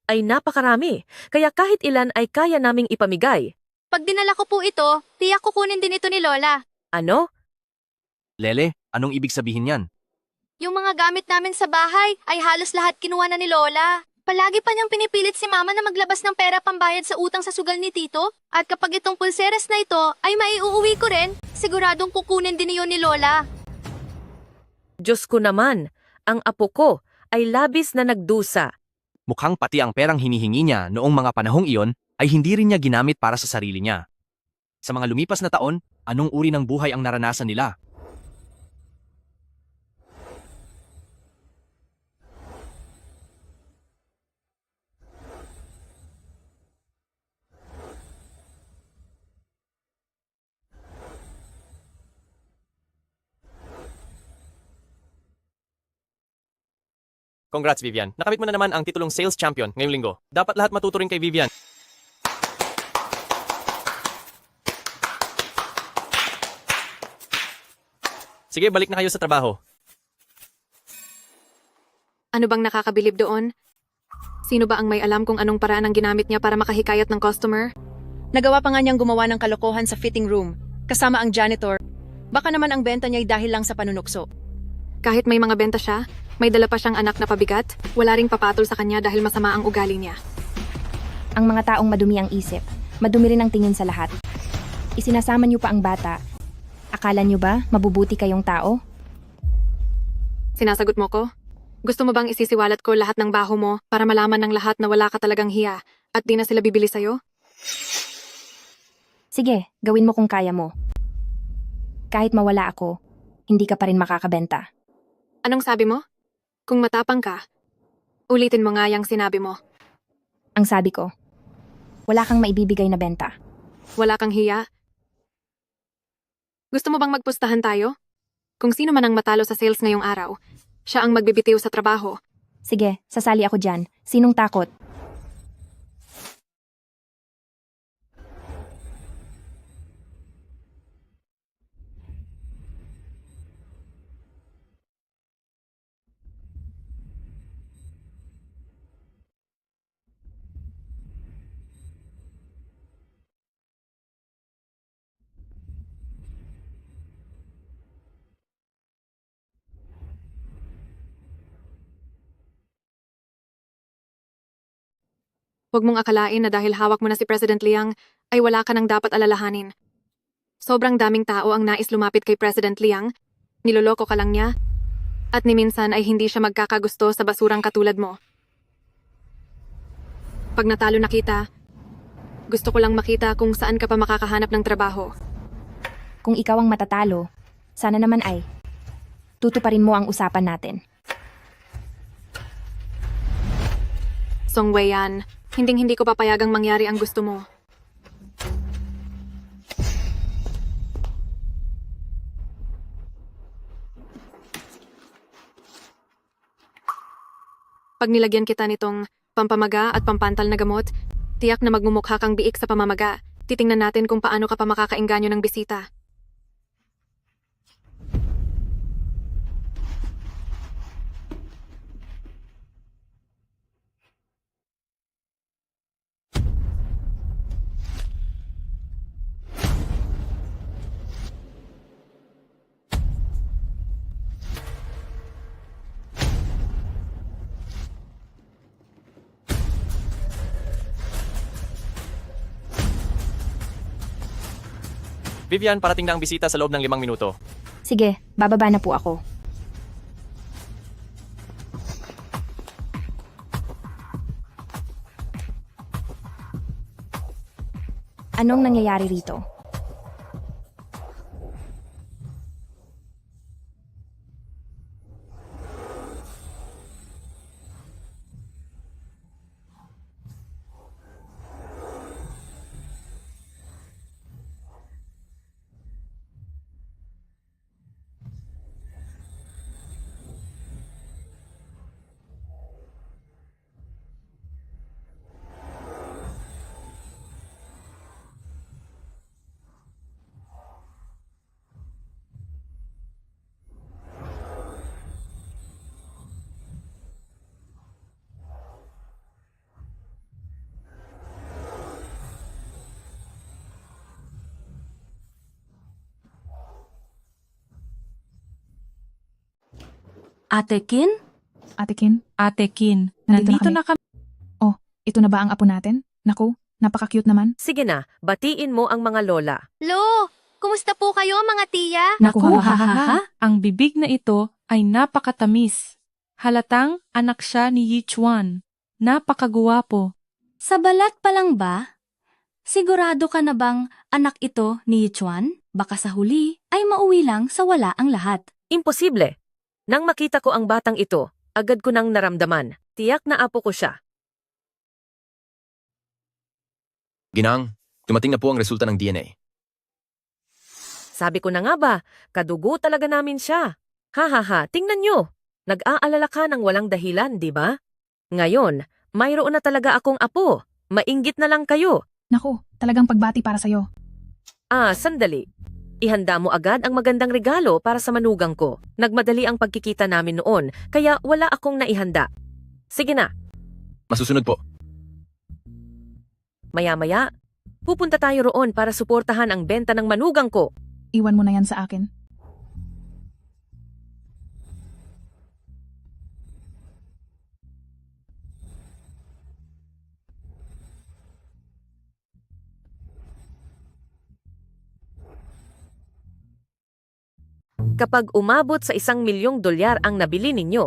ay napakarami, kaya kahit ilan ay kaya naming ipamigay. Pag dinala ko po ito, tiyak kukunin din ito ni Lola. Ano? Lele, anong ibig sabihin yan? Yung mga gamit namin sa bahay ay halos lahat kinuha na ni Lola. Palagi pa niyang pinipilit si Mama na maglabas ng pera pambayad sa utang sa sugal ni Tito. At kapag itong pulseras na ito ay maiuuwi ko rin, siguradong kukunin din niyo ni Lola. Diyos ko naman, ang apo ko ay labis na nagdusa. Mukhang pati ang perang hinihingi niya noong mga panahong iyon ay hindi rin niya ginamit para sa sarili niya. Sa mga lumipas na taon, anong uri ng buhay ang naranasan nila? Congrats, Vivian. Nakamit mo na naman ang titulong sales champion ngayong linggo. Dapat lahat matuto rin kay Vivian. Sige, balik na kayo sa trabaho. Ano bang nakakabilib doon? Sino ba ang may alam kung anong paraan ang ginamit niya para makahikayat ng customer? Nagawa pa nga niyang gumawa ng kalokohan sa fitting room, kasama ang janitor. Baka naman ang benta niya ay dahil lang sa panunukso. Kahit may mga benta siya, may dala pa siyang anak na pabigat, wala ring papatol sa kanya dahil masama ang ugali niya. Ang mga taong madumi ang isip, madumi rin ang tingin sa lahat. Isinasama niyo pa ang bata. Akala niyo ba mabubuti kayong tao? Sinasagot mo ko? Gusto mo bang isisiwalat ko lahat ng baho mo para malaman ng lahat na wala ka talagang hiya at di na sila bibili sa'yo? Sige, gawin mo kung kaya mo. Kahit mawala ako, hindi ka pa rin makakabenta. Anong sabi mo? Kung matapang ka, ulitin mo nga yung sinabi mo. Ang sabi ko, wala kang maibibigay na benta. Wala kang hiya? Gusto mo bang magpustahan tayo? Kung sino man ang matalo sa sales ngayong araw, siya ang magbibitiw sa trabaho. Sige, sasali ako dyan. Sinong takot? Huwag mong akalain na dahil hawak mo na si President Liang, ay wala ka nang dapat alalahanin. Sobrang daming tao ang nais lumapit kay President Liang, niloloko ka lang niya, at ni minsan ay hindi siya magkakagusto sa basurang katulad mo. Pag natalo na kita, gusto ko lang makita kung saan ka pa makakahanap ng trabaho. Kung ikaw ang matatalo, sana naman ay tutuparin mo ang usapan natin. Song Wei-yan, hindi ko papayagang mangyari ang gusto mo. Pag nilagyan kita nitong pampamaga at pampantal na gamot, tiyak na magmumukha kang biik sa pamamaga. Titingnan natin kung paano ka pa makakaengganyo ng bisita. Vivian, parating na ang bisita sa loob ng 5 minuto. Sige, bababa na po ako. Anong nangyayari rito? Ate Kin? Ate Kin, nandito na kami. Oh, ito na ba ang apo natin? Naku, napaka-cute naman. Sige na, batiin mo ang mga lola. Lo, kumusta po kayo mga tiya? Naku, ang bibig na ito ay napakatamis. Halatang anak siya ni Yi Chuan. Napakaguwapo. Sa balat pa lang ba? Sigurado ka na bang anak ito ni Yichuan? Baka sa huli ay mauwi lang sa wala ang lahat. Imposible. Nang makita ko ang batang ito, agad ko nang naramdaman. Tiyak na apo ko siya. Ginang, dumating na po ang resulta ng DNA. Sabi ko na nga ba, kadugo talaga namin siya. Ha, tingnan nyo. Nag-aalala ka ng walang dahilan, di ba? Ngayon, mayroon na talaga akong apo. Mainggit na lang kayo. Naku, talagang pagbati para sa'yo. Sandali. Ihanda mo agad ang magandang regalo para sa manugang ko. Nagmadali ang pagkikita namin noon, kaya wala akong naihanda. Sige na, Masusunod po. maya-maya, pupunta tayo roon para suportahan ang benta ng manugang ko. Iwan mo na yan sa akin. Kapag umabot sa $1,000,000 ang nabili ninyo,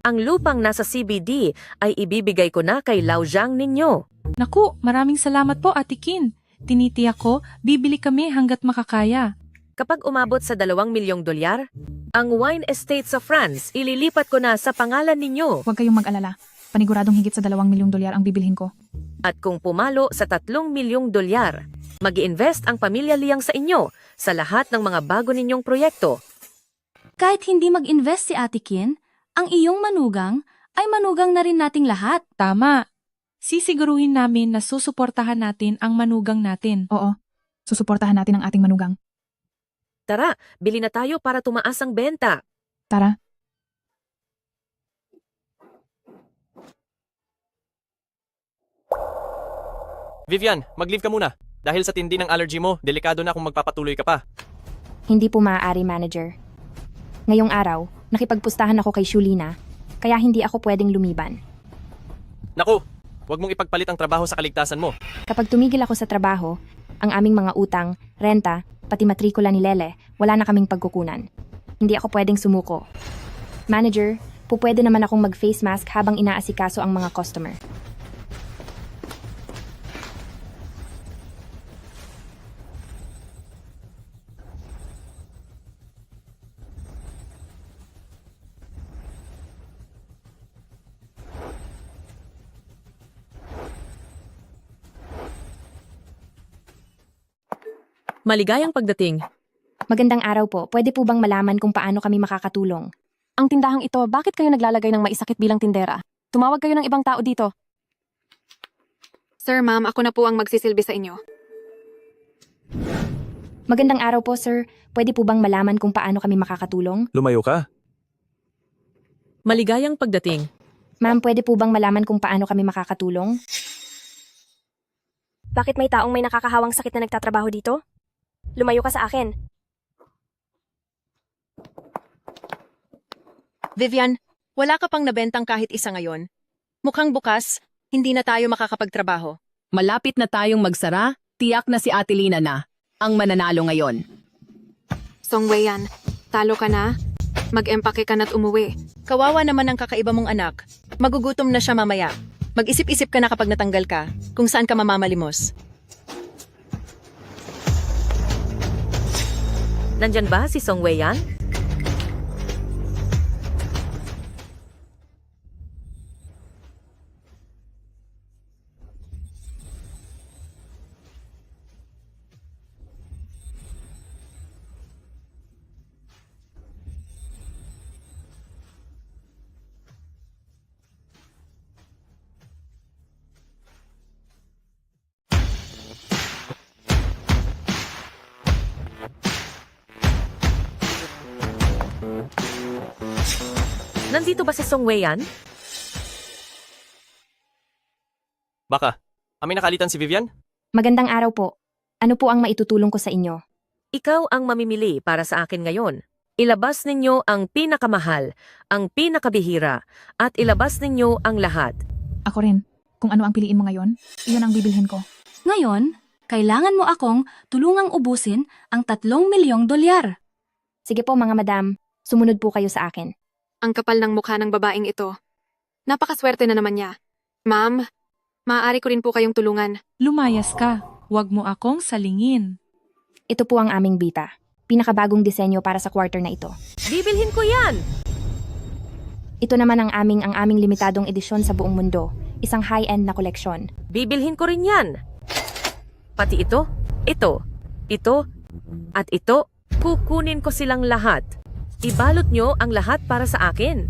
ang lupang nasa CBD ay ibibigay ko na kay Laojiang ninyo. Naku, maraming salamat po, Ate Kin. Tinitiyak ko, bibili kami hanggat makakaya. Kapag umabot sa $2,000,000, ang wine estate sa France ililipat ko na sa pangalan ninyo. Huwag kayong mag-alala. Paniguradong higit sa $2,000,000 ang bibilhin ko. At kung pumalo sa $3,000,000, mag-i-invest ang pamilya Liang sa inyo sa lahat ng mga bago ninyong proyekto. Kahit hindi mag-invest si Ate Kin, ang iyong manugang ay manugang na rin nating lahat. Tama. Sisiguruhin namin na susuportahan natin ang manugang natin. Oo, susuportahan natin ang ating manugang. Tara, bili na tayo para tumaas ang benta. Tara. Vivian, mag-leave ka muna. Dahil sa tindi ng allergy mo, delikado na kung magpapatuloy ka pa. Hindi po maaari, manager. Ngayong araw, nakipagpustahan ako kay Shulina, kaya hindi ako pwedeng lumiban. Naku, huwag mong ipagpalit ang trabaho sa kaligtasan mo. Kapag tumigil ako sa trabaho, Ang aming mga utang, renta, pati matrikula ni Lele, wala na kaming pagkukunan. Hindi ako pwedeng sumuko. Manager, pupwede naman akong mag-face mask habang inaasikaso ang mga customer. Maligayang pagdating. Magandang araw po. Pwede po bang malaman kung paano kami makakatulong? Ang tindahang ito, bakit kayo naglalagay ng maisakit bilang tindera? Tumawag kayo ng ibang tao dito. Sir, ma'am, ako na po ang magsisilbi sa inyo. Magandang araw po, sir. Pwede po bang malaman kung paano kami makakatulong? Lumayo ka. Maligayang pagdating. Ma'am, pwede po bang malaman kung paano kami makakatulong? Bakit may taong may nakakahawang sakit na nagtatrabaho dito? Lumayo ka sa akin. Vivian, wala ka pang nabentang kahit isa ngayon. Mukhang bukas, hindi na tayo makakapagtrabaho. Malapit na tayong magsara, tiyak na si Ate Lina na ang mananalo ngayon. Song Wei-yan, talo ka na? Mag-empake ka na't umuwi. Kawawa naman ang kakaiba mong anak. Magugutom na siya mamaya. Mag-isip-isip ka na kapag natanggal ka, kung saan ka mamamalimos. Nandyan ba si Song Wei-yan? Nandito ba si Song Wei-yan? Baka, kami nakalitan si Vivian? Magandang araw po. Ano po ang maitutulong ko sa inyo? Ikaw ang mamimili para sa akin ngayon. Ilabas ninyo ang pinakamahal, ang pinakabihira, at ilabas ninyo ang lahat. Ako rin. Kung ano ang piliin mo ngayon, iyon ang bibilhin ko. Ngayon, kailangan mo akong tulungang ubusin ang 3 milyong dolyar. Sige po mga madam, sumunod po kayo sa akin. Ang kapal ng mukha ng babaeng ito. Napakaswerte na naman niya. Ma'am, maaari ko rin po kayong tulungan. Lumayas ka. Huwag mo akong salingin. Ito po ang aming bita. Pinakabagong disenyo para sa quarter na ito. Bibilhin ko yan! Ito naman ang aming limitadong edisyon sa buong mundo. Isang high-end na koleksyon. Bibilhin ko rin yan. Pati ito, at ito, kukunin ko silang lahat. Ibalot nyo ang lahat para sa akin.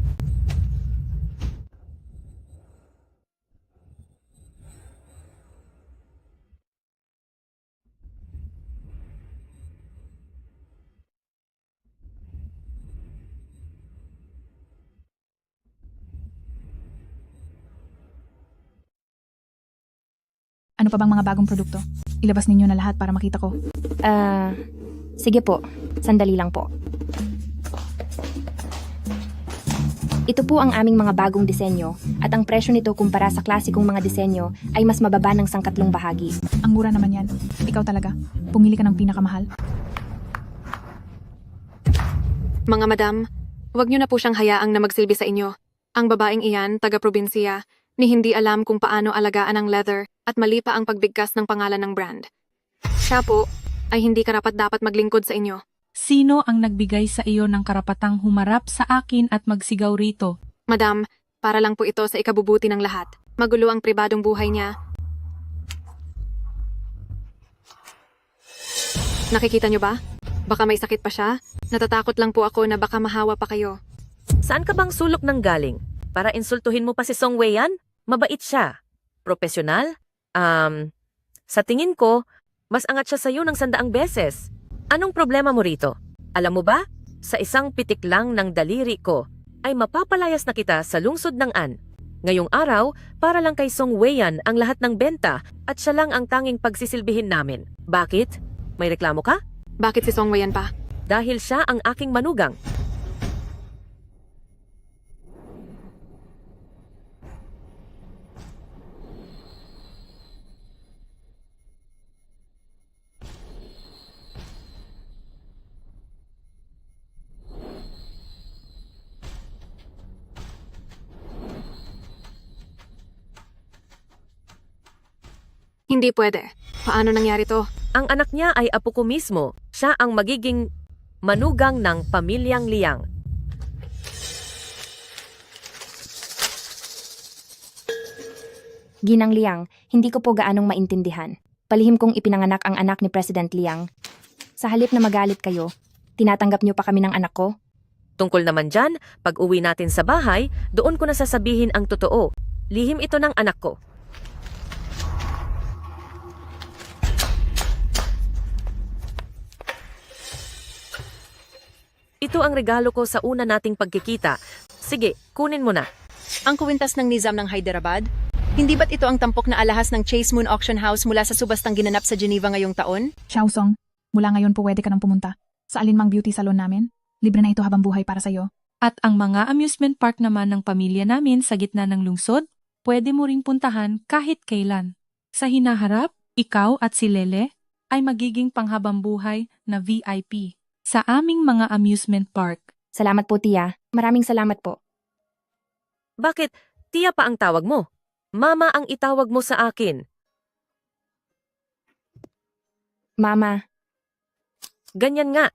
Ano pa bang mga bagong produkto? Ilabas ninyo na lahat para makita ko. Sige po. Sandali lang po. Ito po ang aming mga bagong disenyo at ang presyo nito kumpara sa klasikong mga disenyo ay mas mababa ng sangkatlong bahagi. Ang mura naman yan. Ikaw talaga. Pumili ka ng pinakamahal. Mga madam, huwag niyo na po siyang hayaang na magsilbi sa inyo. Ang babaeng iyan, taga-probinsiya, ni hindi alam kung paano alagaan ang leather at mali pa ang pagbigkas ng pangalan ng brand. Siya po ay hindi karapat-dapat maglingkod sa inyo. Sino ang nagbigay sa iyo ng karapatang humarap sa akin at magsigaw rito? Madam, para lang po ito sa ikabubuti ng lahat. Magulo ang pribadong buhay niya. Nakikita niyo ba? Baka may sakit pa siya. Natatakot lang po ako na baka mahawa pa kayo. Saan ka bang sulok ng galing? Para insultuhin mo pa si Song Wei-yan? Mabait siya. Profesional? Sa tingin ko, mas angat siya sa'yo ng 100 beses. Anong problema mo rito? Alam mo ba? Sa isang pitik lang ng daliri ko, ay mapapalayas na kita sa lungsod ng An. Ngayong araw, para lang kay Song Wei-yan ang lahat ng benta at siya lang ang tanging pagsisilbihin namin. Bakit? May reklamo ka? Bakit si Song Wei-yan pa? Dahil siya ang aking manugang. Hindi pwede. Paano nangyari to? Ang anak niya ay apo ko mismo. Siya ang magiging manugang ng pamilyang Liang. Ginang Liang, hindi ko po gaanong maintindihan. Palihim kong ipinanganak ang anak ni President Liang. Sa halip na magalit kayo, tinatanggap niyo pa kami ng anak ko? Tungkol naman dyan, pag uwi natin sa bahay, doon ko na sasabihin ang totoo. Lihim ito ng anak ko. Ito ang regalo ko sa una nating pagkikita. Sige, kunin mo na. Ang kuwintas ng Nizam ng Hyderabad? Hindi ba't ito ang tampok na alahas ng Chase Moon Auction House mula sa subastang ginanap sa Geneva ngayong taon? Xiaosong, mula ngayon po pwede ka nang pumunta sa alinmang beauty salon namin. Libre na ito habang buhay para sa'yo. At ang mga amusement park naman ng pamilya namin sa gitna ng lungsod, pwede mo ring puntahan kahit kailan. Sa hinaharap, ikaw at si Lele ay magiging panghabang buhay na VIP sa aming mga amusement park. Salamat po, Tia. Maraming salamat po. Bakit? Tia pa ang tawag mo. Mama ang itawag mo sa akin. Mama. Ganyan nga.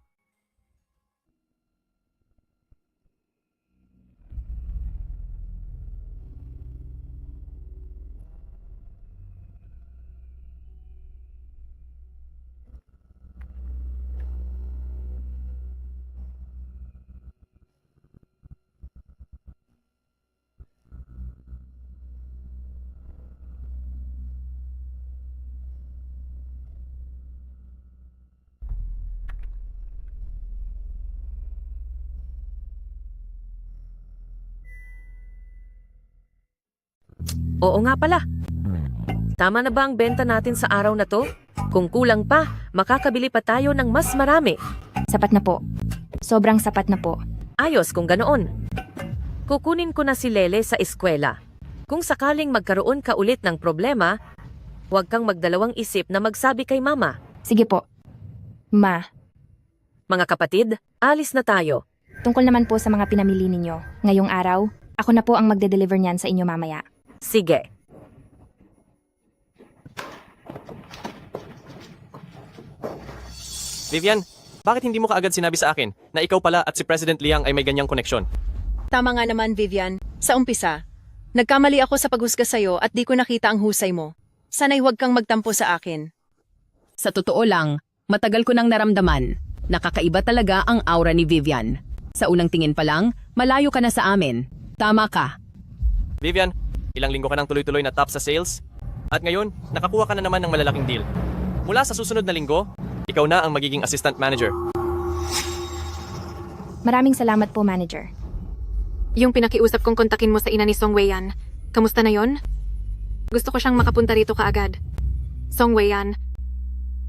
Oo nga pala. Tama na ba ang benta natin sa araw na to? Kung kulang pa, makakabili pa tayo ng mas marami. Sapat na po. Sobrang sapat na po. Ayos kung ganoon. Kukunin ko na si Lele sa eskwela. Kung sakaling magkaroon ka ulit ng problema, huwag kang magdalawang isip na magsabi kay Mama. Sige po. Ma. Mga kapatid, alis na tayo. Tungkol naman po sa mga pinamili ninyo. Ngayong araw, ako na po ang magde-deliver niyan sa inyo mamaya. Sige. Vivian, bakit hindi mo kaagad sinabi sa akin na ikaw pala at si President Liang ay may ganyang koneksyon? Tama nga naman, Vivian. Sa umpisa, nagkamali ako sa paghusga sa'yo at di ko nakita ang husay mo. Sana'y huwag kang magtampo sa akin. Sa totoo lang, matagal ko nang naramdaman. Nakakaiba talaga ang aura ni Vivian. Sa unang tingin pa lang, malayo ka na sa amin. Tama ka. Vivian, ilang linggo ka nang tuloy-tuloy na top sa sales? At ngayon, nakakuha ka na naman ng malalaking deal. Mula sa susunod na linggo, ikaw na ang magiging assistant manager. Maraming salamat po, manager. Yung pinakiusap kong kontakin mo sa ina ni Song Weiyan, kamusta na yon? Gusto ko siyang makapunta rito kaagad. Song Weiyan,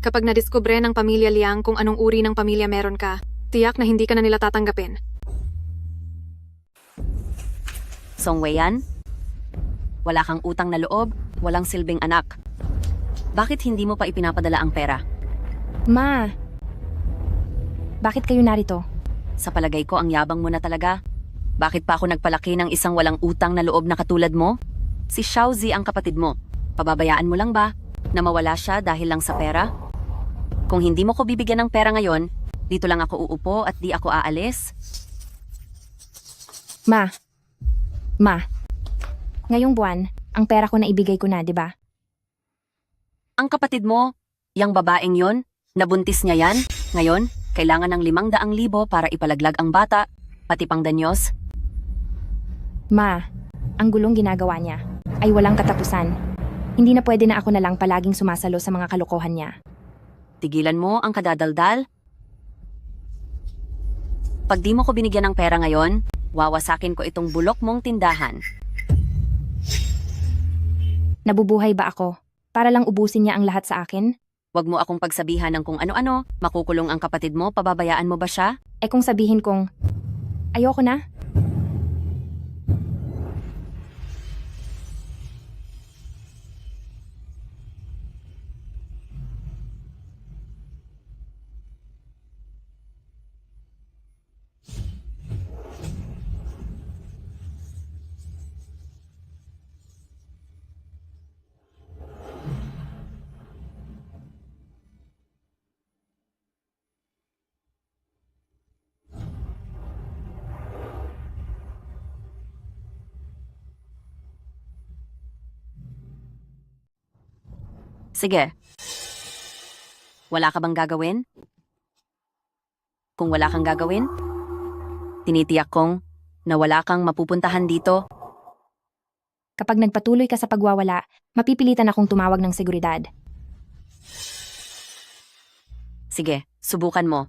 kapag nadiskubre ng pamilya Liang kung anong uri ng pamilya meron ka, tiyak na hindi ka na nila tatanggapin. Song Weiyan, wala kang utang na loob, walang silbing anak. Bakit hindi mo pa ipinapadala ang pera? Ma. Bakit kayo narito? Sa palagay ko, ang yabang mo na talaga. Bakit pa ako nagpalaki ng isang walang utang na loob na katulad mo? Si Xiaozi ang kapatid mo. Pababayaan mo lang ba na mawala siya dahil lang sa pera? Kung hindi mo ko bibigyan ng pera ngayon, dito lang ako uupo at di ako aalis. Ma. Ngayong buwan, ang pera ko na ibigay ko na, di ba? Ang kapatid mo, yang babaeng yon, nabuntis niya yan, ngayon, kailangan ng 500,000 para ipalaglag ang bata, pati pang danyos. Ma, ang gulong ginagawa niya ay walang katapusan. Hindi na pwede na ako na lang palaging sumasalo sa mga kalokohan niya. Tigilan mo ang kadadaldal. Pag di mo ko binigyan ng pera ngayon, wawasakin ko itong bulok mong tindahan. Nabubuhay ba ako? Para lang ubusin niya ang lahat sa akin? Huwag mo akong pagsabihan ng kung ano-ano, makukulong ang kapatid mo, pababayaan mo ba siya? Eh kung sabihin kong, ayoko na? Sige. Wala ka bang gagawin? Kung wala kang gagawin, tinitiyak kong na wala kang mapupuntahan dito. Kapag nagpatuloy ka sa pagwawala, mapipilitan akong tumawag ng seguridad. Sige, subukan mo.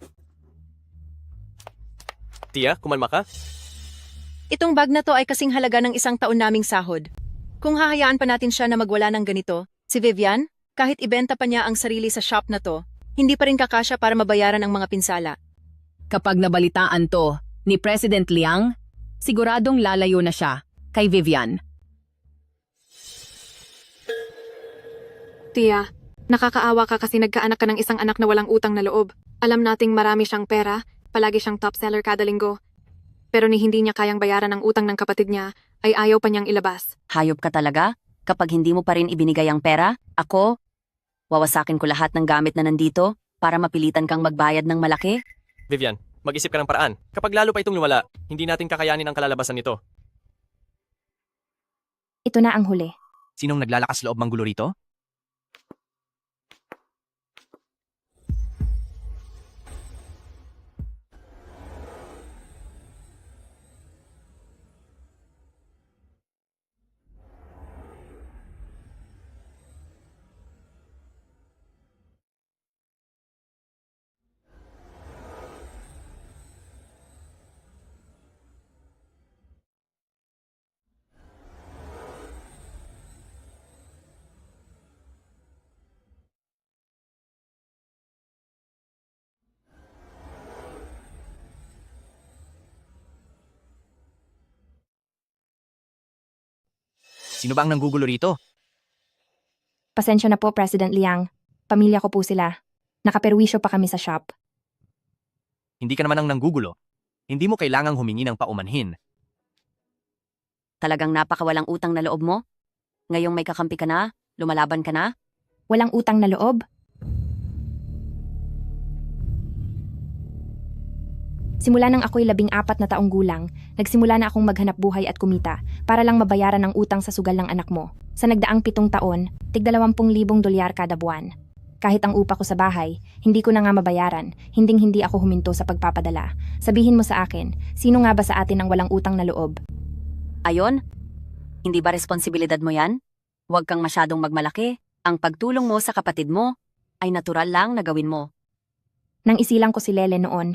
Tia, kumalma ka? Itong bag na to ay kasing halaga ng 1 taon naming sahod. Kung hahayaan pa natin siya na magwala ng ganito, si Vivian, kahit ibenta pa niya ang sarili sa shop na to, hindi pa rin kakasya para mabayaran ang mga pinsala. Kapag nabalitaan to ni President Liang, siguradong lalayo na siya kay Vivian. Tia, nakakaawa ka kasi nagkaanak ka ng isang anak na walang utang na loob. Alam nating marami siyang pera, palagi siyang top seller kada linggo. Pero ni hindi niya kayang bayaran ang utang ng kapatid niya, ay ayaw pa niyang ilabas. Hayop ka talaga? Kapag hindi mo pa rin ibinigay ang pera, ako, wawasakin ko lahat ng gamit na nandito para mapilitan kang magbayad ng malaki. Vivian, mag-isip ka ng paraan. Kapag lalo pa itong lumala, hindi natin kakayanin ang kalalabasan nito. Ito na ang huli. Sinong naglalakas loob manggulo rito? Sino ba ang nanggugulo rito? Pasensya na po, President Liang. Pamilya ko po sila. Nakaperwisyo pa kami sa shop. Hindi ka naman ang nanggugulo. Hindi mo kailangang humingi ng paumanhin. Talagang napakawalang utang na loob mo? Ngayong may kakampi ka na? Lumalaban ka na? Walang utang na loob? Simula nang ako'y 14 na taong gulang, nagsimula na akong maghanap buhay at kumita para lang mabayaran ang utang sa sugal ng anak mo. Sa nagdaang 7 taon, tig 20,000 dolyar kada buwan. Kahit ang upa ko sa bahay, hindi ko na nga mabayaran, hinding-hindi ako huminto sa pagpapadala. Sabihin mo sa akin, sino nga ba sa atin ang walang utang na loob? Ayon? Hindi ba responsibilidad mo yan? Huwag kang masyadong magmalaki. Ang pagtulong mo sa kapatid mo ay natural lang na gawin mo. Nang isilang ko si Lele noon,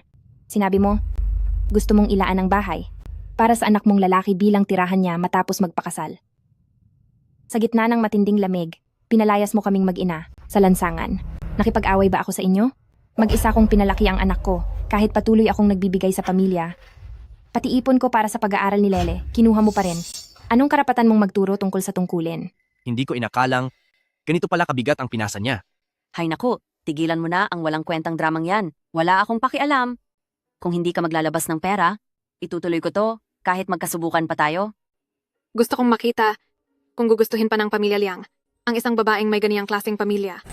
sinabi mo, gusto mong ilaan ang bahay para sa anak mong lalaki bilang tirahan niya matapos magpakasal. Sa gitna ng matinding lamig, pinalayas mo kaming mag-ina sa lansangan. Nakipag-away ba ako sa inyo? Mag-isa kong pinalaki ang anak ko kahit patuloy akong nagbibigay sa pamilya. Pati ipon ko para sa pag-aaral ni Lele, kinuha mo pa rin. Anong karapatan mong magturo tungkol sa tungkulin? Hindi ko inakalang ganito pala kabigat ang pinasa niya. Hay naku, tigilan mo na ang walang kwentang dramang yan. Wala akong pakialam. Kung hindi ka maglalabas ng pera, itutuloy ko to kahit magkasubukan pa tayo. Gusto kong makita kung gugustuhin pa ng pamilya Liang ang isang babaeng may ganiyang klaseng pamilya.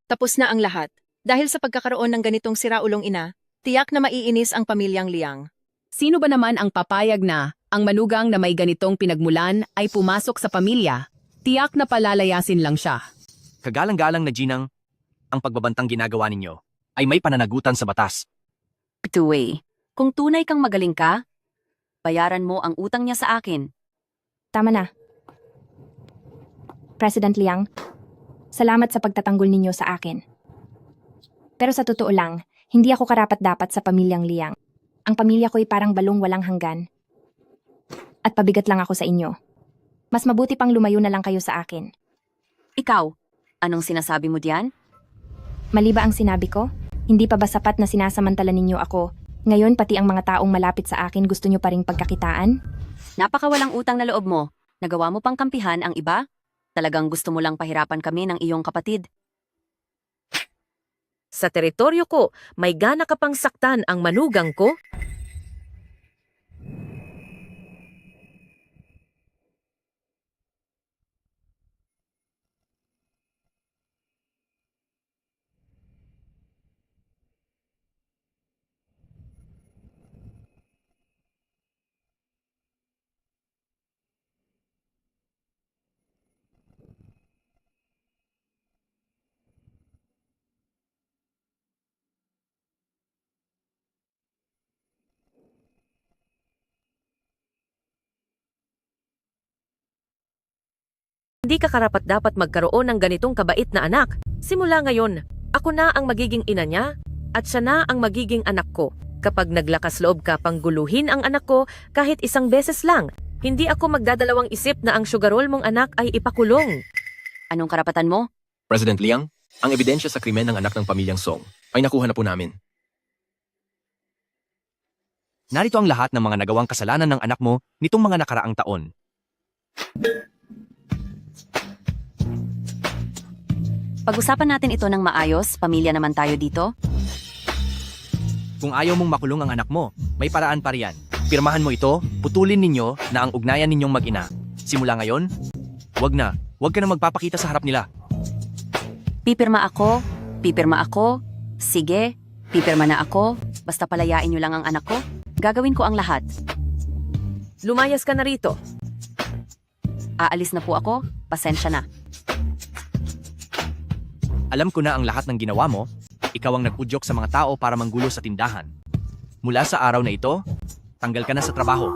Tapos na ang lahat. Dahil sa pagkakaroon ng ganitong siraulong ina, tiyak na maiinis ang pamilyang Liang. Sino ba naman ang papayag na ang manugang na may ganitong pinagmulan ay pumasok sa pamilya? Tiyak na palalayasin lang siya. Kagalang-galang na Ginang, ang pagbabantang ginagawa ninyo ay may pananagutan sa batas. Pituway, kung tunay kang magaling ka, bayaran mo ang utang niya sa akin. Tama na. President Liang, salamat sa pagtatanggol ninyo sa akin. Pero sa totoo lang, hindi ako karapat-dapat sa pamilyang Liang. Ang pamilya ko'y parang balong walang hanggan. At pabigat lang ako sa inyo. Mas mabuti pang lumayo na lang kayo sa akin. Ikaw, anong sinasabi mo diyan? Mali ba ang sinabi ko? Hindi pa ba sapat na sinasamantala ninyo ako Ngayon pati ang mga taong malapit sa akin gusto nyo pa ring pagkakitaan? Napakawalang utang na loob mo. Nagawa mo pang kampihan ang iba? Talagang gusto mo lang pahirapan kami ng iyong kapatid. Sa teritoryo ko, may gana ka pang saktan ang manugang ko? Hindi ka karapat-dapat magkaroon ng ganitong kabait na anak. Simula ngayon, ako na ang magiging ina niya at siya na ang magiging anak ko. Kapag naglakas loob ka pang guluhin ang anak ko kahit isang beses lang, hindi ako magdadalawang isip na ang sugarol mong anak ay ipakulong. Anong karapatan mo? President Liang, ang ebidensya sa krimen ng anak ng pamilyang Song ay nakuha na po namin. Narito ang lahat ng mga nagawang kasalanan ng anak mo nitong mga nakaraang taon. Pag-usapan natin ito ng maayos, pamilya naman tayo dito. Kung ayaw mong makulong ang anak mo, may paraan pa riyan. Pirmahan mo ito, putulin ninyo na ang ugnayan ninyong mag-ina. Simula ngayon, wag ka na magpapakita sa harap nila. Pipirma ako, sige, pipirma na ako, basta palayain nyo lang ang anak ko. Gagawin ko ang lahat. Lumayas ka na rito. Aalis na po ako, pasensya na. Alam ko na ang lahat ng ginawa mo, ikaw ang nag-udyok sa mga tao para manggulo sa tindahan. Mula sa araw na ito, tanggal ka na sa trabaho.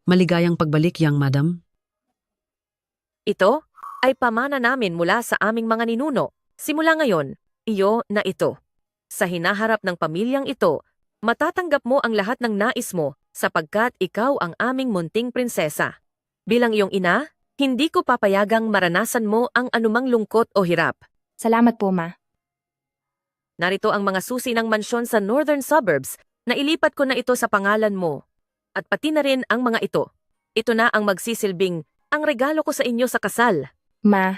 Maligayang pagbalik, young madam. Ito ay pamana namin mula sa aming mga ninuno. Simula ngayon, iyo na ito. Sa hinaharap ng pamilyang ito, matatanggap mo ang lahat ng nais mo sapagkat ikaw ang aming munting prinsesa. Bilang iyong ina, hindi ko papayagang maranasan mo ang anumang lungkot o hirap. Salamat po, Ma. Narito ang mga susi ng mansyon sa northern suburbs na ilipat ko na ito sa pangalan mo. At pati na rin ang mga ito. Ito na ang magsisilbing ang regalo ko sa inyo sa kasal. Ma,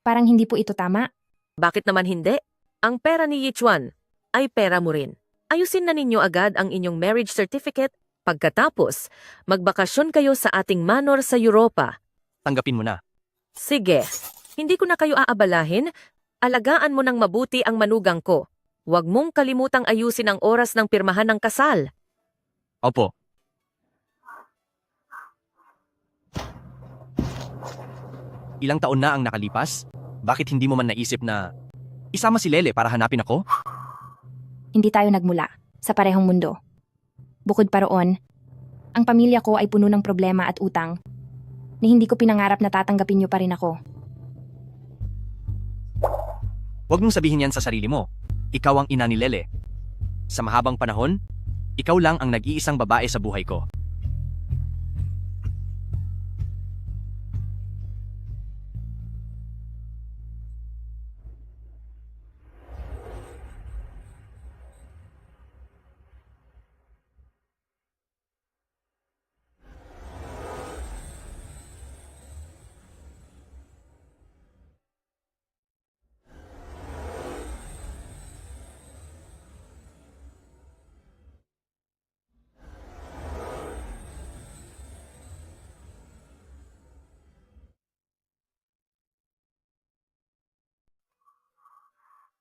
parang hindi po ito tama. Bakit naman hindi? Ang pera ni Yichuan ay pera mo rin. Ayusin na ninyo agad ang inyong marriage certificate. Pagkatapos, magbakasyon kayo sa ating manor sa Europa. Tanggapin mo na. Sige, hindi ko na kayo aabalahin. Alagaan mo ng mabuti ang manugang ko. Huwag mong kalimutang ayusin ang oras ng pirmahan ng kasal. Opo. Ilang taon na ang nakalipas? Bakit hindi mo man naisip na isama si Lele para hanapin ako? Hindi tayo nagmula sa parehong mundo. Bukod pa roon, ang pamilya ko ay puno ng problema at utang na hindi ko pinangarap na tatanggapin niyo pa rin ako. Huwag mong sabihin yan sa sarili mo. Ikaw ang ina ni Lele. Sa mahabang panahon, ikaw lang ang nag-iisang babae sa buhay ko.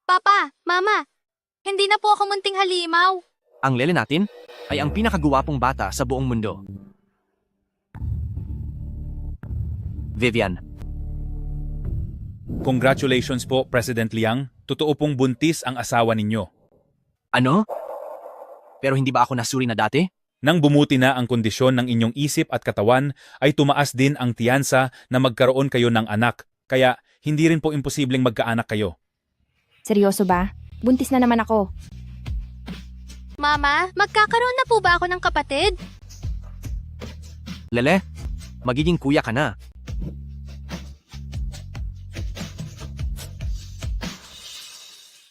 Papa, Mama, hindi na po ako munting halimaw. Ang Lele natin ay ang pinakagwapong bata sa buong mundo. Vivian. Congratulations po, President Liang. Totoo pong buntis ang asawa ninyo. Ano? Pero hindi ba ako nasuri na dati? Nang bumuti na ang kondisyon ng inyong isip at katawan, ay tumaas din ang tiyansa na magkaroon kayo ng anak. Kaya, hindi rin po imposibleng magkaanak kayo. Seryoso ba? Buntis na naman ako. Mama, magkakaroon na po ba ako ng kapatid? Lele, magiging kuya ka na.